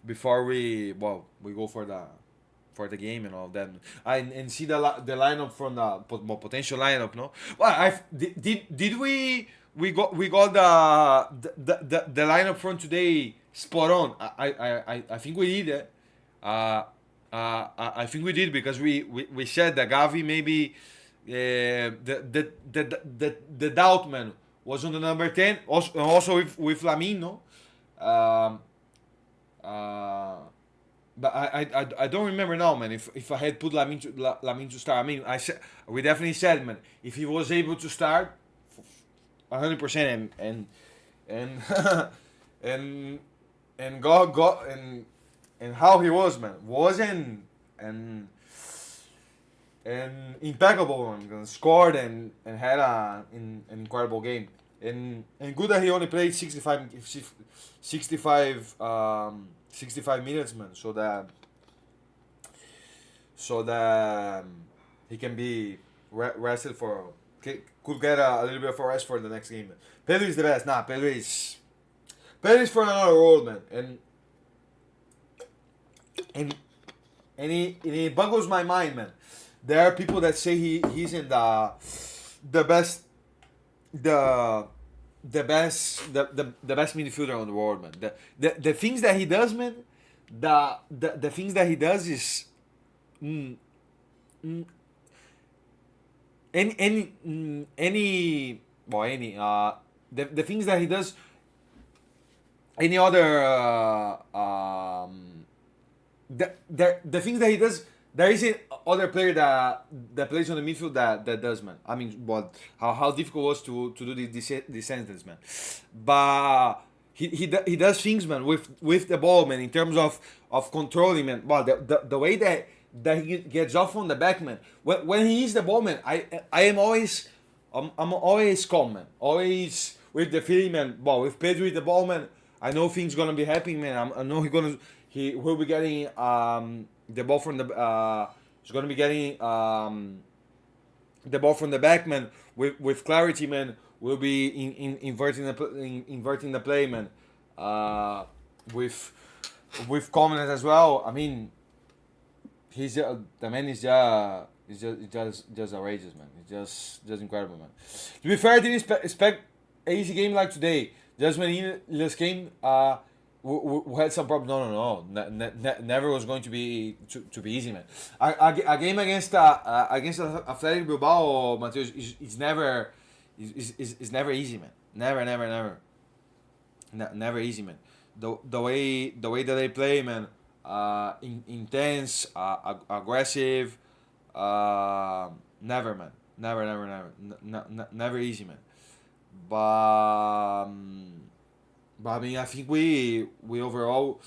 Before we go for the game and all of that, and see the lineup from the potential lineup, no? Well, did we got the lineup from today spot on. I think we did it. I think we did, because we said that Gavi maybe the doubt, man, was on the number 10, also with Lamine, no? But I don't remember now, man. If I had put Lamine to start, I mean, we definitely said, man, if he was able to start, 100%, and and got and how he was, man, and impeccable, and scored and had an incredible game, and good that he only played 65 minutes, man, so that he can be rested could get a little bit of a rest for the next game. Pedro is the best. Pedro is for another world, man, and it boggles my mind, man. There are people that say he's in the best midfielder in the world, man. The things that he does, man. The things that he does is the things that he does. Any other the things that he does. There isn't other player that plays on the midfield that does, man. I mean, but how difficult it was to do this sentence, man. But he does things, man, with the ball, man, in terms of controlling, man. Well, the way that he gets off on the back, man. When he is the ball, man, I'm always calm, man. Always with the feeling, man. Well, with Pedro with the ball, man, I know things gonna be happening, man. I know he will be getting the ball from the he's gonna be getting the ball from the back, man, with clarity, man. Will be inverting the play, man. With calmness as well. I mean, the man is just outrageous, man. It's just incredible, man. To be fair, I didn't expect an easy game like today. Just when he came, we had some problems. No. Never was going to be easy, man. A game against Athletic Bilbao, Mateus, is never easy, man. Never easy, man. The way that they play, man. intense, aggressive. Never, man. Never, never, never. Never easy, man. But, but I mean, I think we overall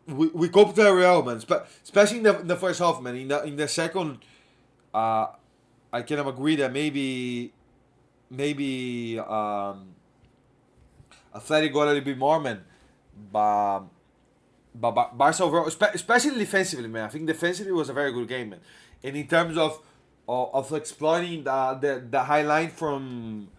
we coped very well, man. Especially in the first half, man. In the second, uh, I kind of agree that maybe Athletic got a little bit more, man. But Barca overall, especially defensively, man. I think defensively was a very good game, man. And in terms of exploiting the high line from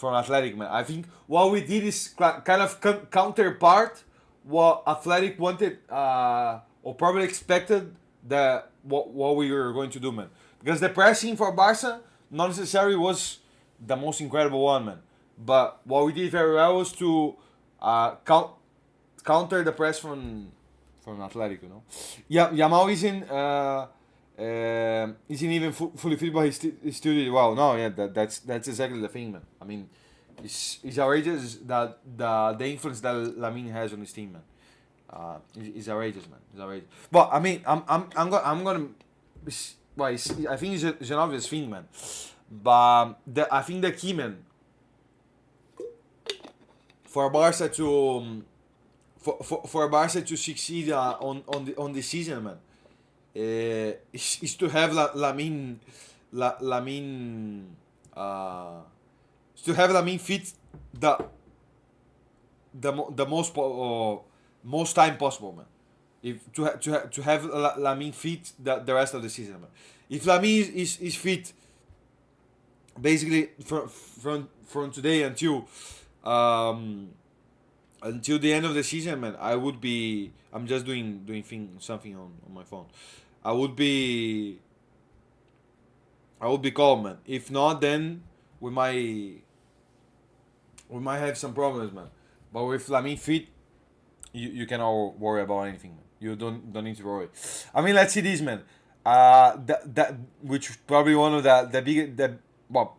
Athletic, man. I think what we did is kind of counterpart what Athletic wanted, or probably expected that what we were going to do, man. Because the pressing for Barca not necessarily was the most incredible one, man. But what we did very well was to counter the press from Athletic, you know. Yeah, Yamal isn't even fully fit, but he still did well. No, yeah, that's exactly the thing, man. I mean, it's outrageous that the influence that Lamine has on his team, man. It's outrageous, man. It's outrageous. But I mean, I'm gonna. Well, I think it's an obvious thing, man. But I think the key, man, for Barca to for Barca to succeed on the season, man, is to have Lamine is to have Lamine fit the most time possible, man. If to have Lamine fit the rest of the season, man. If Lamine is fit, basically from today until the end of the season, man, I would be. I'm just doing something on my phone. I would be. I would be calm, man. If not, then we might have some problems, man. But with Lamine fit, you cannot worry about anything, man. You don't need to worry. I mean, let's see this, man. That which probably one of the big well,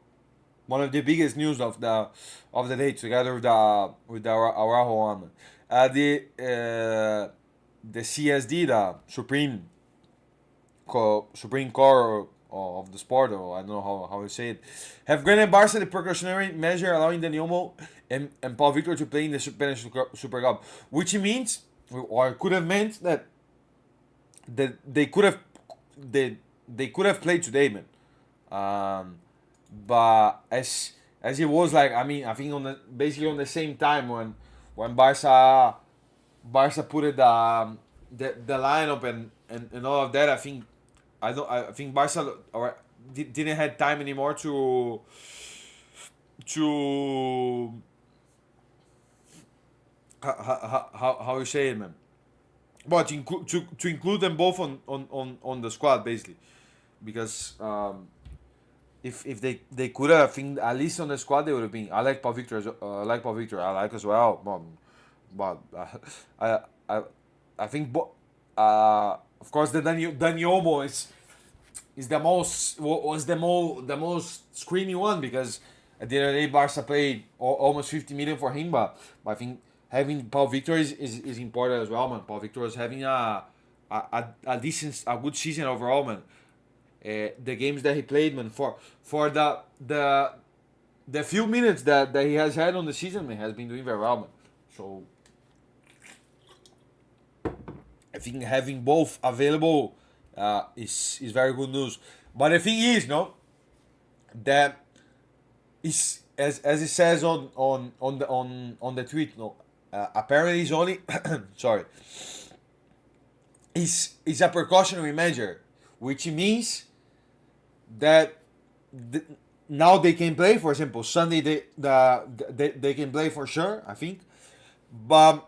one of the biggest news of the day, together with the Araujo one, man. The CSD, the Supreme Core of the sport, or I don't know how you say it, have granted Barca the precautionary measure allowing Dani Olmo and Paul Victor to play in the Spanish Super Cup, which means, or it could have meant that they could have played today, man. But as it was, like, I mean, I think basically on the same time when Barca put it the lineup and all of that, I think Barca didn't have time anymore to how you say it, man. But to include them both on the squad, basically, because if they could have, I think at least on the squad they would have been. I like Paul Victor. I like Paul Victor. I like as well. But I think of course the Dani Olmo is the most the most screamy one, because at the end of the day Barca paid almost 50 million for him, but I think having Paul Victor is important as well, man. Paul Victor is having a good season overall, man. The games that he played, man, for the few minutes that he has had on the season, man, has been doing very well, man. So I think having both available is very good news. But the thing is, no, that is as it says on the tweet, no, apparently it's only sorry, is a precautionary measure, which means that now they can play. For example, Sunday they can play for sure, I think, but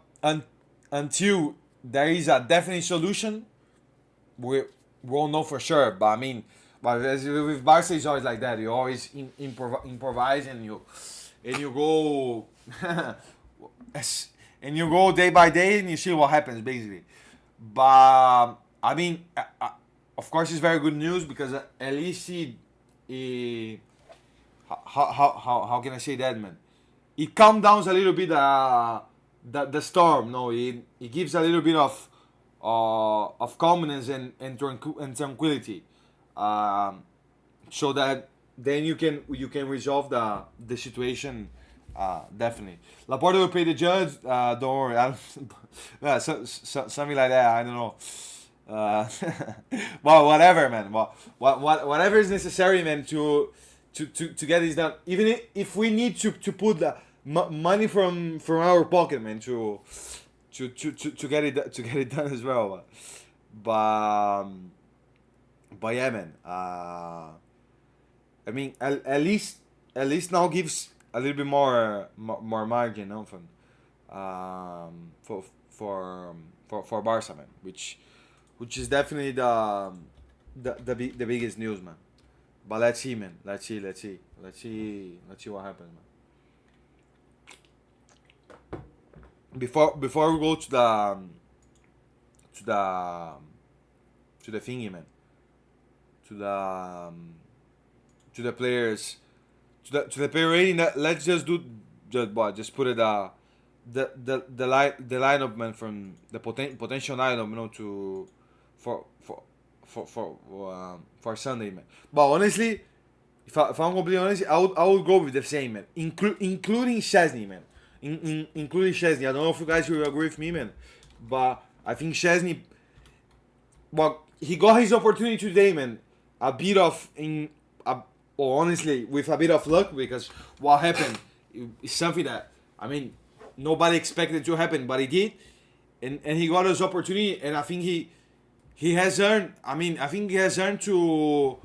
until there is a definite solution, we won't know for sure. But I mean, but as with Barca, it's always like that. You always improvise and you go and you go day by day and you see what happens, basically. But I mean, of course, it's very good news, because at least how can I say that, man? it calms down a little bit the storm. No, it gives a little bit of calmness and tranquility, um, so that then you can resolve the situation. Definitely. Laporta will pay the judge. Don't worry. Yeah, something like that. I don't know. Uh, well, whatever, man. Whatever is necessary, man, to get this done. Even if we need to put the money from our pocket, man, to get it done as well. But yeah, man. I mean, at least now gives a little bit more margin, no, for for Barca, man, which is definitely the biggest news, man. But let's see, man. Let's see what happens, man. Before we go to the to the thingy, man, to the players, to the player rating. Let's just do just put it the lineup, man, from the potential lineup, to for for for Sunday, man. But honestly, if I'm completely honest, I would go with the same, man, including Chesney, man. Including Chesney. I don't know if you guys will agree with me, man, but I think Chesney, well, he got his opportunity today, man. A bit of or honestly, with a bit of luck, because what happened is something that, I mean, nobody expected to happen, but he did, and he got his opportunity, and I think he has earned. I mean, I think he has earned to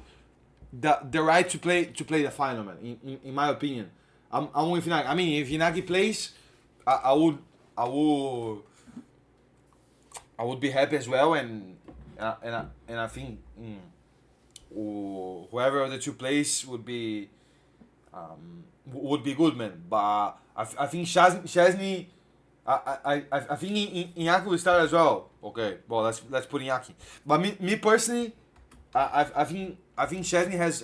the right to play the final, man. In my opinion, I'm with Inaki. I mean, if Inaki plays, I would I would I would be happy as well, and I think. Whoever of the two plays would be good, man. But I think Chesney, I think Iñaki will start as well. Okay, well, let's put Iñaki. But me personally, I think Chesney has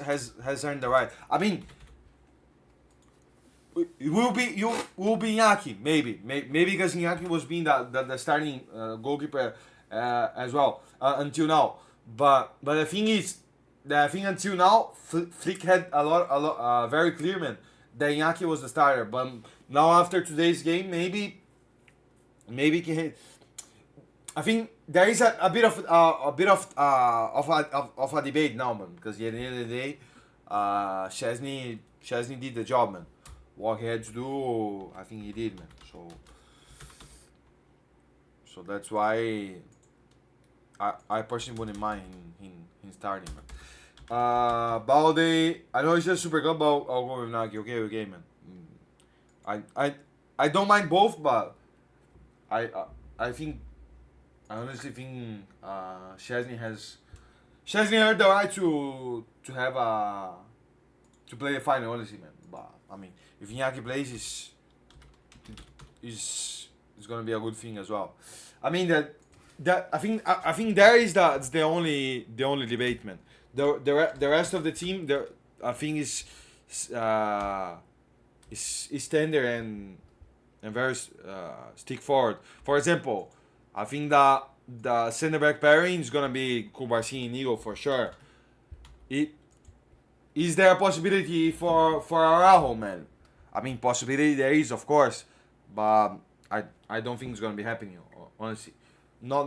earned the right. I mean, it will be Iñaki, maybe because Iñaki was being the starting goalkeeper as well until now. But the thing is, I think until now, Flick had a lot, very clear, man, that Iñaki was the starter. But now after today's game, maybe I think there is a bit of a debate now, man, because at the end of the day, Chesney did the job, man. What he had to do, I think he did, man. So that's why I personally wouldn't mind him starting, man. Balde, I know it's just Super Cup, but I'll go with Nagi. Okay, man. I don't mind both, but I think, I honestly think Chesney earned the right to have to play the final, honestly, man. But I mean, if Iñaki plays, is gonna be a good thing as well. I mean that I think there is that's the only debate, man. The rest of the team, I think is tender and very stick forward. For example, I think the center back pairing is gonna be Kubarsi and Inigo for sure. Is there a possibility for Araujo, man? I mean, possibility there is, of course, but I don't think it's gonna be happening, honestly. Not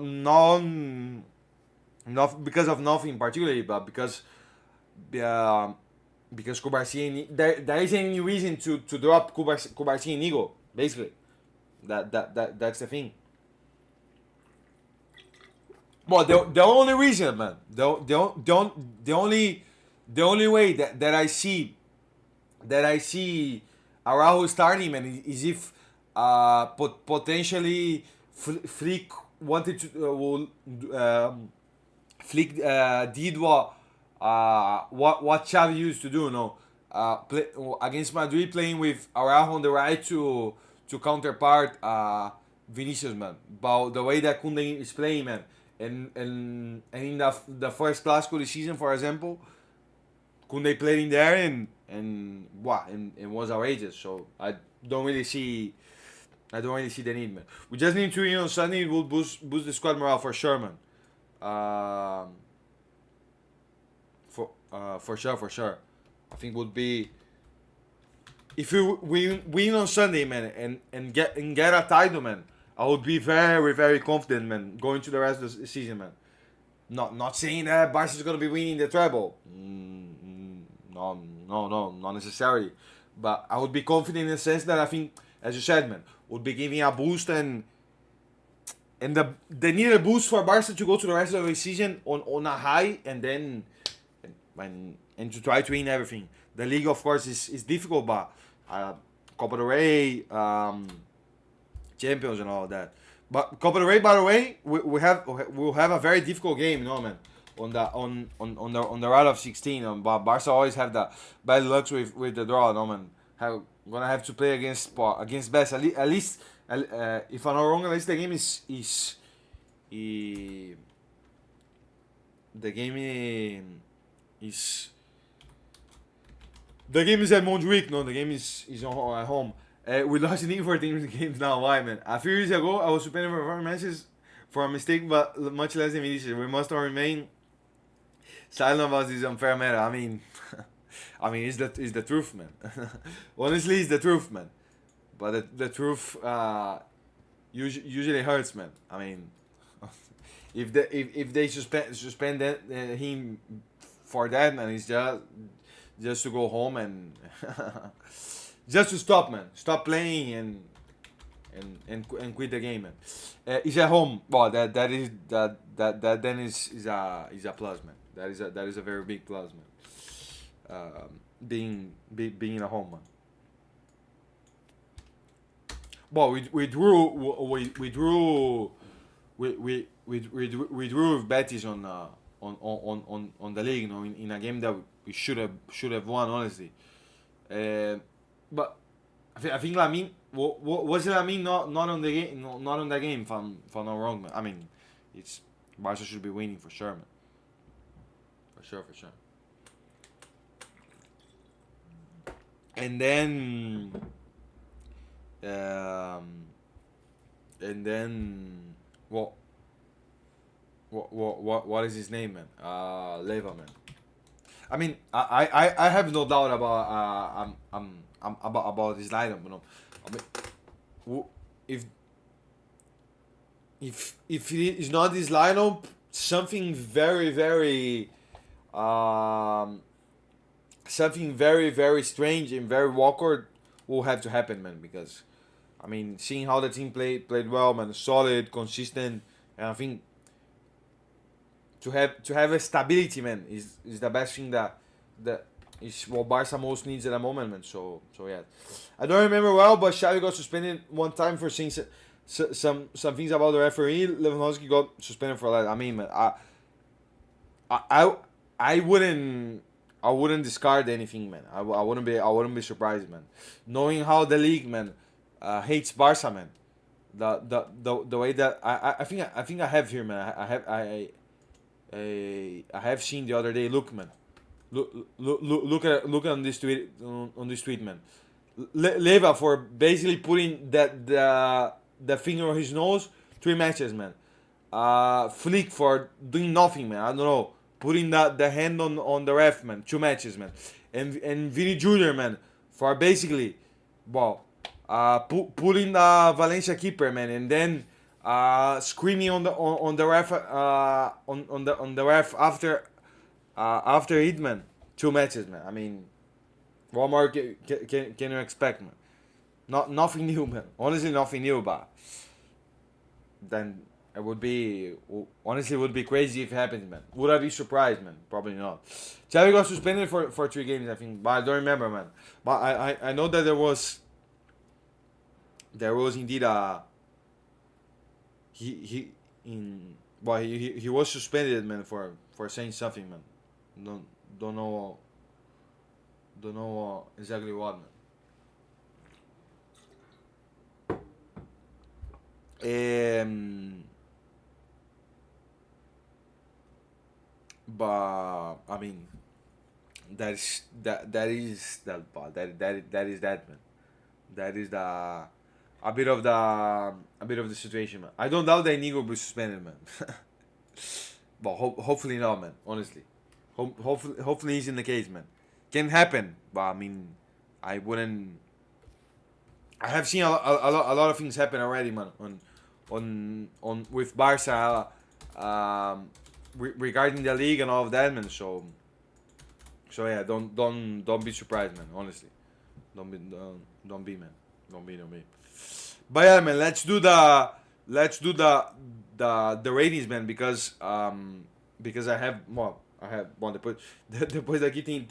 because of nothing particularly, but because Kubarsi, there isn't any reason to drop Kubarsi and Inigo, basically. That's the thing. Well, the only reason, man, the only way that I see Araujo starting, man, is if potentially Flick wanted to Flick did what Xavi used to do, no, play against Madrid, playing with Araujo on the right to counterpart Vinicius, man. But the way that Koundé is playing, man, and in the first Clasico this season, for example, Kunde played in there and was outrageous. So I don't really see the need, man. We just need to win on Sunday. It will boost the squad morale for sure, man. For sure. I think would be if we win on Sunday, man, and get a title, man. I would be very very confident, man, going to the rest of the season, man. Not saying that Barca is gonna be winning the treble. No, not necessarily. But I would be confident in the sense that I think, as you said, man, would be giving a boost and the needed boost for Barca to go to the rest of the season on a high and then and to try to win everything. The league, of course, is difficult, but Copa del Rey, Champions and all of that. But Copa del Rey, by the way, we'll have a very difficult game, man. On the round of 16, but Barca always have the bad luck with the draw, man. Gonna have to play against best. At least if I'm not wrong, at least the game is at Montjuic. No, the game is at home. We lost in 14 games now. Why, man? A few years ago, I was suspended for 4 matches for a mistake, but much less than Vinicius. We must not remain silent about this unfair matter. I mean, it's the truth, man. Honestly, it's the truth, man. But the truth usually hurts, man. I mean, if they suspend him for that, man, it's just to go home and just to stop, man. Stop playing and quit the game, man. He's at home. Well, that then is a plus, man. That is a very big plus, man. Being at home, man. Well, we drew with Betis on the league, in a game that we should have won, honestly. But I think Lamine was it Lamine not on the game, not on the game, if I'm not wrong, man. I mean, it's Barca should be winning for sure, man. For sure. And then what is his name, man? Leva, man. I mean, I have no doubt about about this lineup, you know. I mean, if it is not this lineup, something very very strange and very awkward will have to happen, man. Because I mean, seeing how the team played well, man, solid, consistent, and I think to have a stability, man, is the best thing that is what Barca most needs at the moment, man. So yeah, I don't remember well, but Xavi got suspended one time for saying some things about the referee. Lewandowski got suspended for that. I mean, man, I wouldn't discard anything, man. I wouldn't be surprised, man. Knowing how the league, man, hates Barca, man. The way that I think I have here, man. I have seen the other day. Look, man. Look on this tweet, man. Leva for basically putting the finger on his nose 3 matches, man. Flick for doing nothing, man. I don't know, putting the hand on the ref, man. 2 matches, man. And Vini Jr., man, for basically, pulling the Valencia keeper, man, and then screaming on the ref on the ref after it, man. 2 matches, man. I mean, what more can you expect, man? Nothing new, man. Honestly, nothing new, but then it would be crazy if it happened, man. Would I be surprised, man? Probably not. Xavi got suspended for 3 games, I think, but I don't remember, man. But I know that there was indeed a he was suspended, man, for saying something, man. Don't know exactly what, man. But I mean, that is that, man. That is a bit of the situation, man. I don't doubt that Inigo will be suspended, man. But hopefully not, man. Honestly, hopefully he's in the case, man. Can happen, but I mean, I wouldn't. I have seen a lot of things happen already, man. On with Barca, regarding the league and all of that, man. So yeah, don't be surprised, man. Honestly, don't be, man. Don't be. But yeah, man. Let's do the ratings, man. Because I have bom depois daqui tem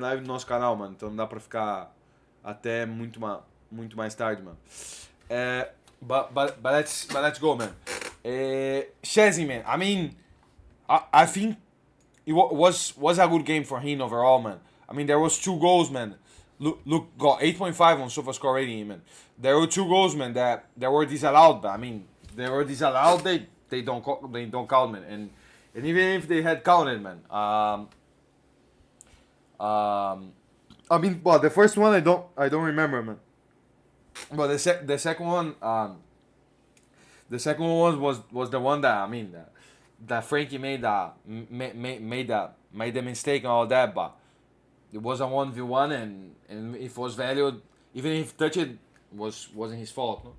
live no nosso canal, mano. Então não dá pra ficar até muito mais tarde, mano. But let's go, man. Chelsea, man. I mean, I think it was a good game for him overall, man. I mean, there was 2 goals, man. Look, got 8.5 on SofaScore rating, man. There were 2 goals, man, that were disallowed. But I mean, they were disallowed. They don't count, man. And even if they had counted, man. I mean, well, the first one I don't remember, man. But the second one, was the one that I mean that Frankie made the mistake and all that, but it was a 1v1 and if it was valued, even if touched, wasn't his fault, no?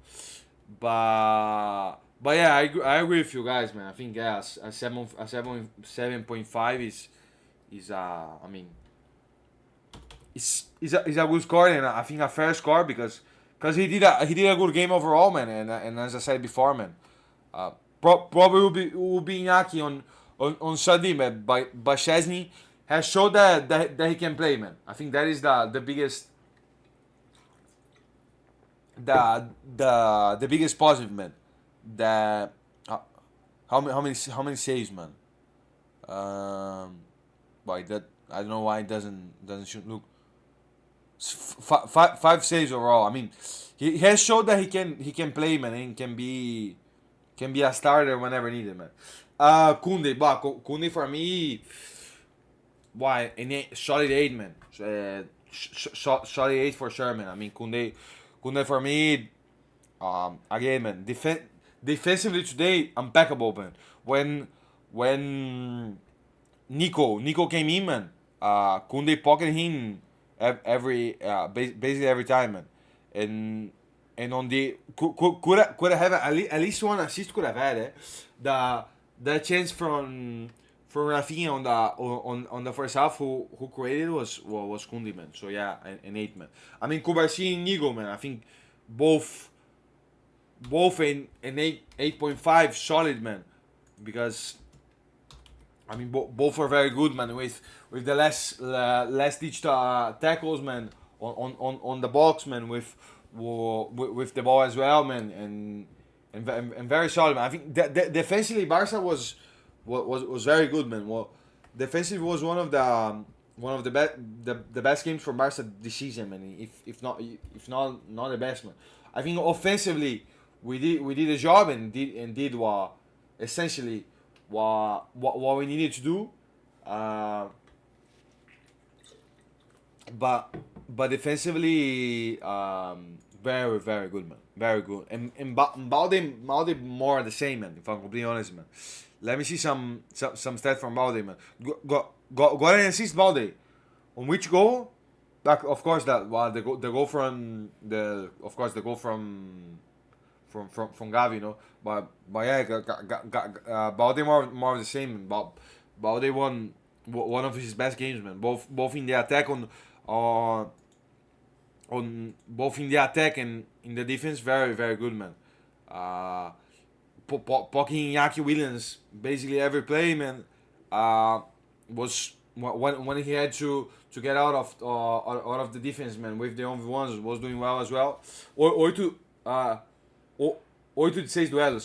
But yeah, I agree with you guys, man. I think yeah, a 7.5 is I mean, is a good score, and I think a fair score because he did a good game overall, man. And as I said before, man, probably will be Iñaki on Sunday, man. But Chesney has showed that he can play, man. I think that is the biggest the biggest positive, man. That how many saves, man? Why that I don't know why it doesn't shoot. Look, 5 saves overall. I mean, he has showed that he can play, man, and can be a starter whenever needed, man. Koundé for me, why solid 8, man. Solid 8 for sure, man. I mean, Koundé for me, again, man. Defensively today, impeccable, man. When Nico came in, man, Koundé pocketed him basically every time, man. And on the could have at least one assist could have had it. The chance from Rafinha on the first half who created was Koundé, man. So yeah, an 8, man. I mean, Kubarsi and Nigo, man. I think both in 8.5 solid, man, because I mean both are very good, man, with the less ditched tackles, man, on the box, man, with the ball as well, man, and very solid, man. I think defensively Barca was very good, man. Well, defensively was one of the best games for Barca this season, man. If not the best, man. I think offensively we did a job and did what essentially what we needed to do. But defensively, very very good, man. Very good. And Balde more the same, man. If I'm completely honest, man. Let me see some stats from Balde, man. Got an assist, Balde. On which goal? Like, of course the goal from Gavi, you know. But yeah, Balde more of the same. Balde won one of his best games, man. Both in the attack on both in the attack and in the defense, very very good, man. Poking Iñaki Williams basically every play, man. Was when he had to get out of the defense, man, with the 1v1s, was doing well as well. 8 de 6 duelos,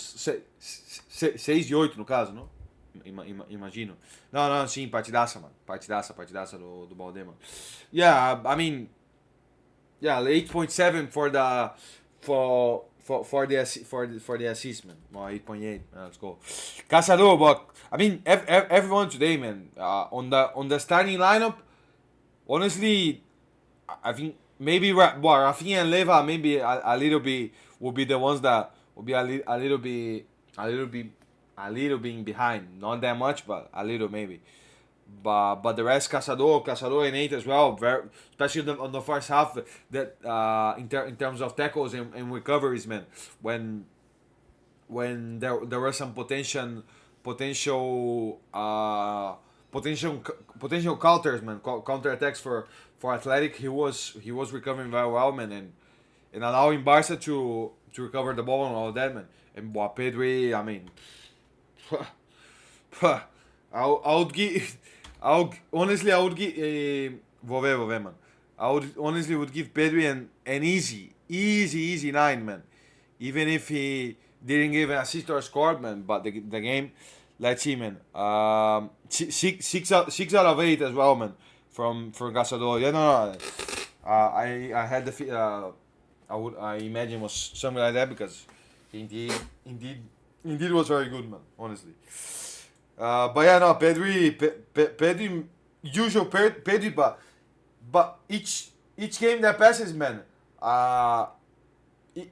6 de 8 no caso, não? Imagino. Não, sim, partidaça, mano. Partidaça do Balde, mano. Yeah, I mean, yeah, 8.7 for the assist, man. 8.8. Let's go. Caçador, but I mean, everyone today, man. On the starting lineup, honestly, I think maybe Rafinha and Leva maybe a little bit will be the ones that will be a little bit a little bit a little bit behind. Not that much, but a little maybe. But the rest, Caçador and eight as well. Very, especially on the first half. That in terms of tackles and recoveries, man. When there were some potential potential potential counters, man, counter attacks for Athletic. He was recovering very well, man, and allowing Barca to recover the ball and all that, man. And Pedri, I mean, I would give, I would give, vou ver, man. I would honestly would give Pedri an easy nine, man. Even if he didn't give an assist or scored, man. But the game, let's see, man. Six out of eight as well, man. From Caçador. Yeah, no. I had I imagine was something like that because indeed was very good, man. Honestly. But yeah, no, Pedri, usual Pedri, but each game that passes, man.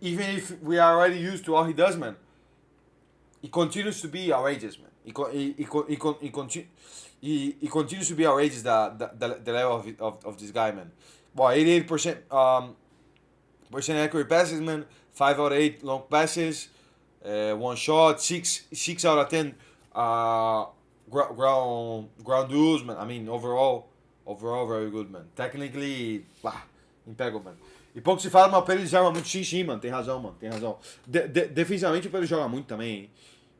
Even if we are already used to all he does, man, he continues to be outrageous, man. He continues to be outrageous. The level of this guy, man. Well, 88% percent accurate passes, man. 5 out of 8 long passes, one shot, six out of 10 ground duels, man. I mean, overall very good, man. Technically, impeccable, man. E pouco se fala, mas o Pedro joga muito sim, mano. Tem razão, mano. Tem razão. Defensivamente o Pedro joga muito também,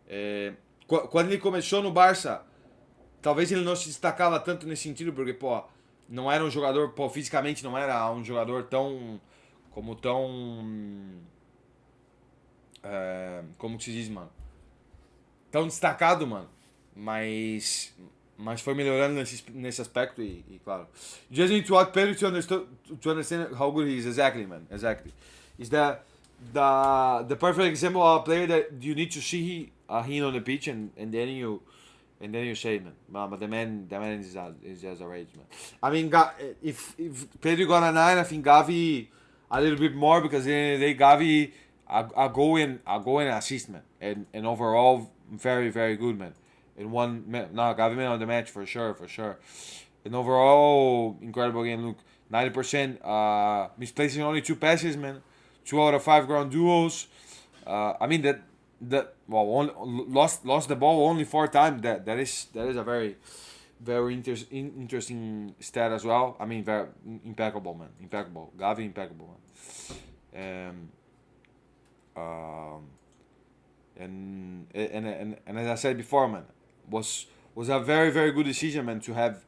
hein? Quando ele começou no Barça, talvez ele não se destacava tanto nesse sentido, porque, pô, não era um jogador, pô, fisicamente não era um jogador tão. Como que se diz, mano? Tão destacado, mano. Mas foi melhorando nesse aspecto e claro. You just need to watch Pedro to understand how good he is. Exactly, man. Exactly. Is the perfect example of a player that you need to see him on the pitch and then you say, man. But the man is just a rage, man. I mean, if Pedro got a 9, I think Gavi a little bit more because at the end of the day, Gavi a goal and assist, man. And overall, very very good, man. In Gavi man on the match for sure. And overall, incredible game. Look, 90%, misplacing only 2 passes, man. 2 out of 5 ground duels. I mean lost the ball only 4 times. That is a very interesting stat as well. I mean, very impeccable, man. Impeccable. Gavi impeccable, man. And as I said before, man, was a very very good decision, man, to have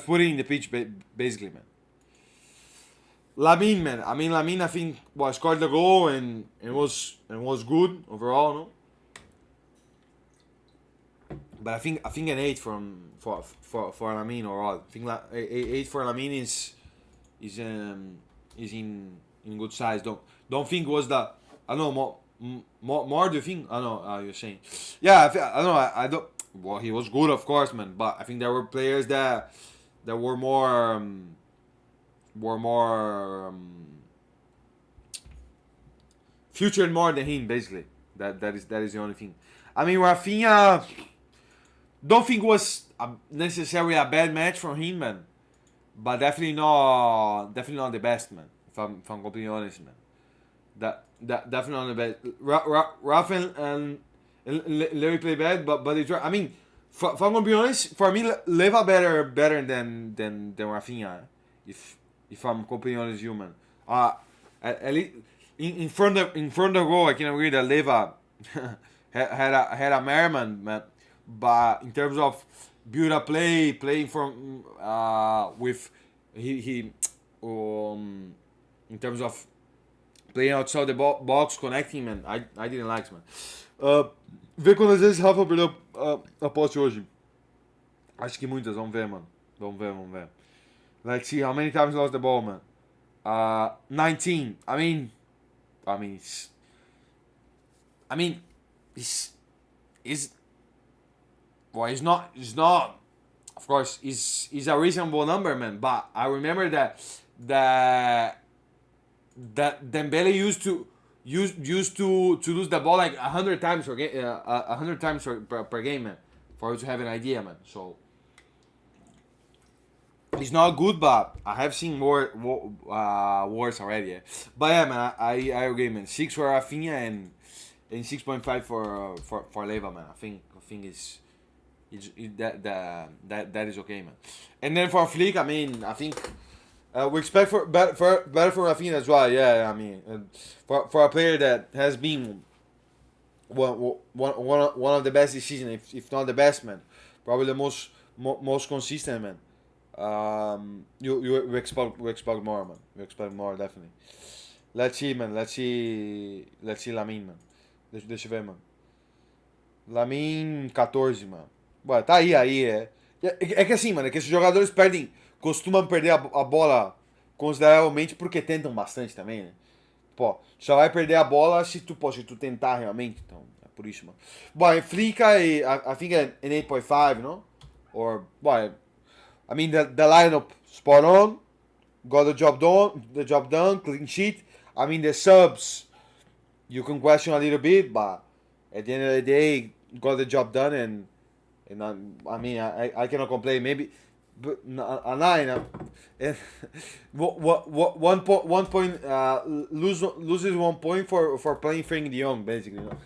put it in the pitch, basically, man. Lamine, man. Lamine, I think, scored the goal and was good overall, no. But I think an 8 for Lamine overall. I think 8 for Lamine is in good size. Don't think was the I don't know more do you think? I know you're saying. Yeah, I don't know. I don't. Well, he was good, of course, man. But I think there were players that were more featured more than him, basically. That is the only thing. I mean, Rafinha, don't think was necessarily a bad match from him, man. But definitely not the best, man. If I'm completely honest, man. That definitely not the best. Rafa and Larry play bad, but they try. I mean, if I'm gonna be honest, for me, Leva better than Rafinha. If I'm completely honest, you, man. At least in front of goal, I can agree that Leva had a merman, man. But in terms of build up playing from with he in terms of playing outside the box, connecting, man, I didn't like, man. Vê quantas vezes Rafa perdeu a posse hoje. Acho que muitas, vamos ver, mano. Vamos ver. Let's see how many times he lost the ball, man. 19. I mean, it's Well, it's not. Of course, it's a reasonable number, man. But I remember that Dembele used to lose the ball like 100 times per game, 100 times per game, man. For you to have an idea, man. So it's not good, but I have seen worse already. Yeah. But yeah, man, I agree, man. 6 for Rafinha and 6.5 for Leva, man. I think that is okay, man. And then for Flick, I mean, I think we expect better for Rafinha as well. Yeah, I mean, for a player that has been one of the best this season, if not the best, man. Probably the most consistent, man. You expect more, man. We expect more, definitely. Let's see, man. Let's see Lamine, man. Deixa eu ver, mano. Lamine 14, mano. Ué, tá aí, é. É que assim, mano, é que esses jogadores costumam perder a bola consideravelmente porque tentam bastante também, né? Pô, só vai perder a bola se tu tentar realmente, então, é por isso, mano. Bom, Flica, I think an 8.5, no? Or, well, I mean, the lineup spot on, got the job done, clean sheet. I mean, the subs, you can question a little bit, but at the end of the day, got the job done, and I mean, I cannot complain. Maybe, but a 9. One point loses 1 point for playing Frankie De Jong, basically. You know?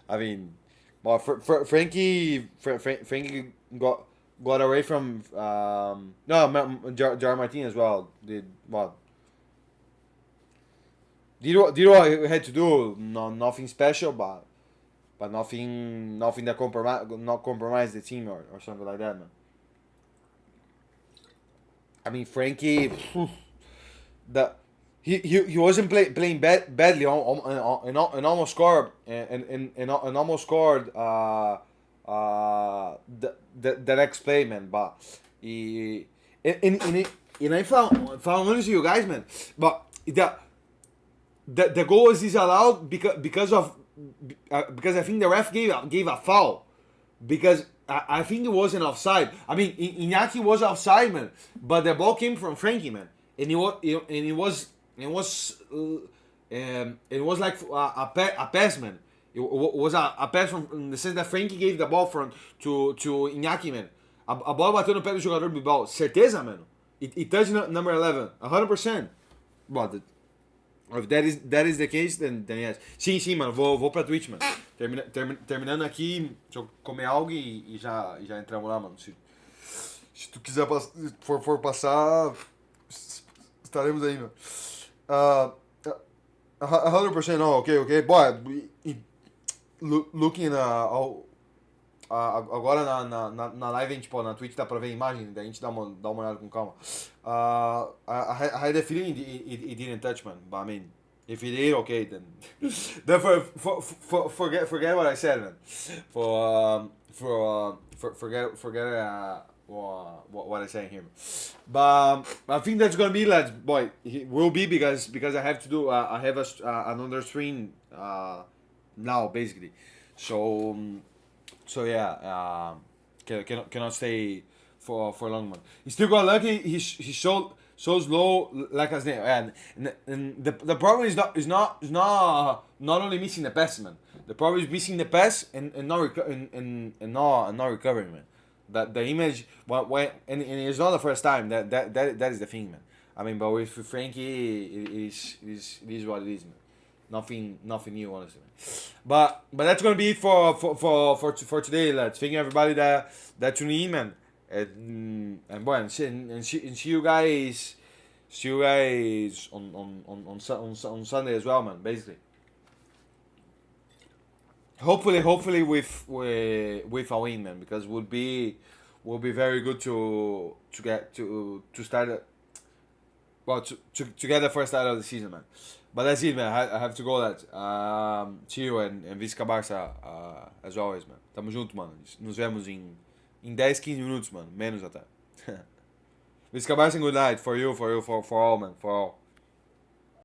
I mean, well, Frankie got away from no Jar Martin as well. Did what? Did what he had to do? No, nothing special, but nothing that compromise the team or something like that, man. I mean, Frankie, he wasn't playing badly and almost scored and almost scored the next play, man. But and I found honest with you guys, man. But the goal was disallowed because I think the ref gave a foul because I think it wasn't offside. I mean, Iñaki was offside, man, but the ball came from Frankie, man, and it was like a pass, man. It was a pass from in the sense that Frankie gave the ball to Iñaki, man. A bola bateu no pé do jogador Bilbao. Certeza, mano? It touched number 11, 100%. But if that is the case, then yes. Sim, mano. Vou pra Twitch, mano. Terminando aqui, deixa eu comer algo e já entramos lá, mano. Se tu quiser for passar, estaremos aí, mano. 100%, no, okay. Boy, looking agora na live, a gente, pô, na Twitch dá pra ver a imagem, daí a gente dá uma olhada com calma. I had a feeling it didn't touch, man, but I mean, if it did, okay, then forget what I said, man. Forget what I'm saying here. But I think that's gonna be, lads. Boy, it will be because I have to do. I have another stream now, basically. So yeah, cannot stay for long, man. He still got lucky. He so slow like his name, and the problem is not only missing the pass, man. The problem is missing the pass and not recovering, man. That the image when and it's not the first time that is the thing, man. I mean, but with Frankie, it is what it is, man. Nothing new, honestly, man. But that's gonna be it for today, lads. Thank you everybody that tuned in, man. And boy, and see you guys on Sunday as well, man. Basically. Hopefully with a win, man, because will be very good to get to start to get the first start of the season, man. But that's it, man. I have to go, that. See you and Visca Barca as always, man. Tamo junto, mano. Nos vemos em 10, 15 minutos, mano. Menos até. Visca Barca, good night for you, for all, man. For all.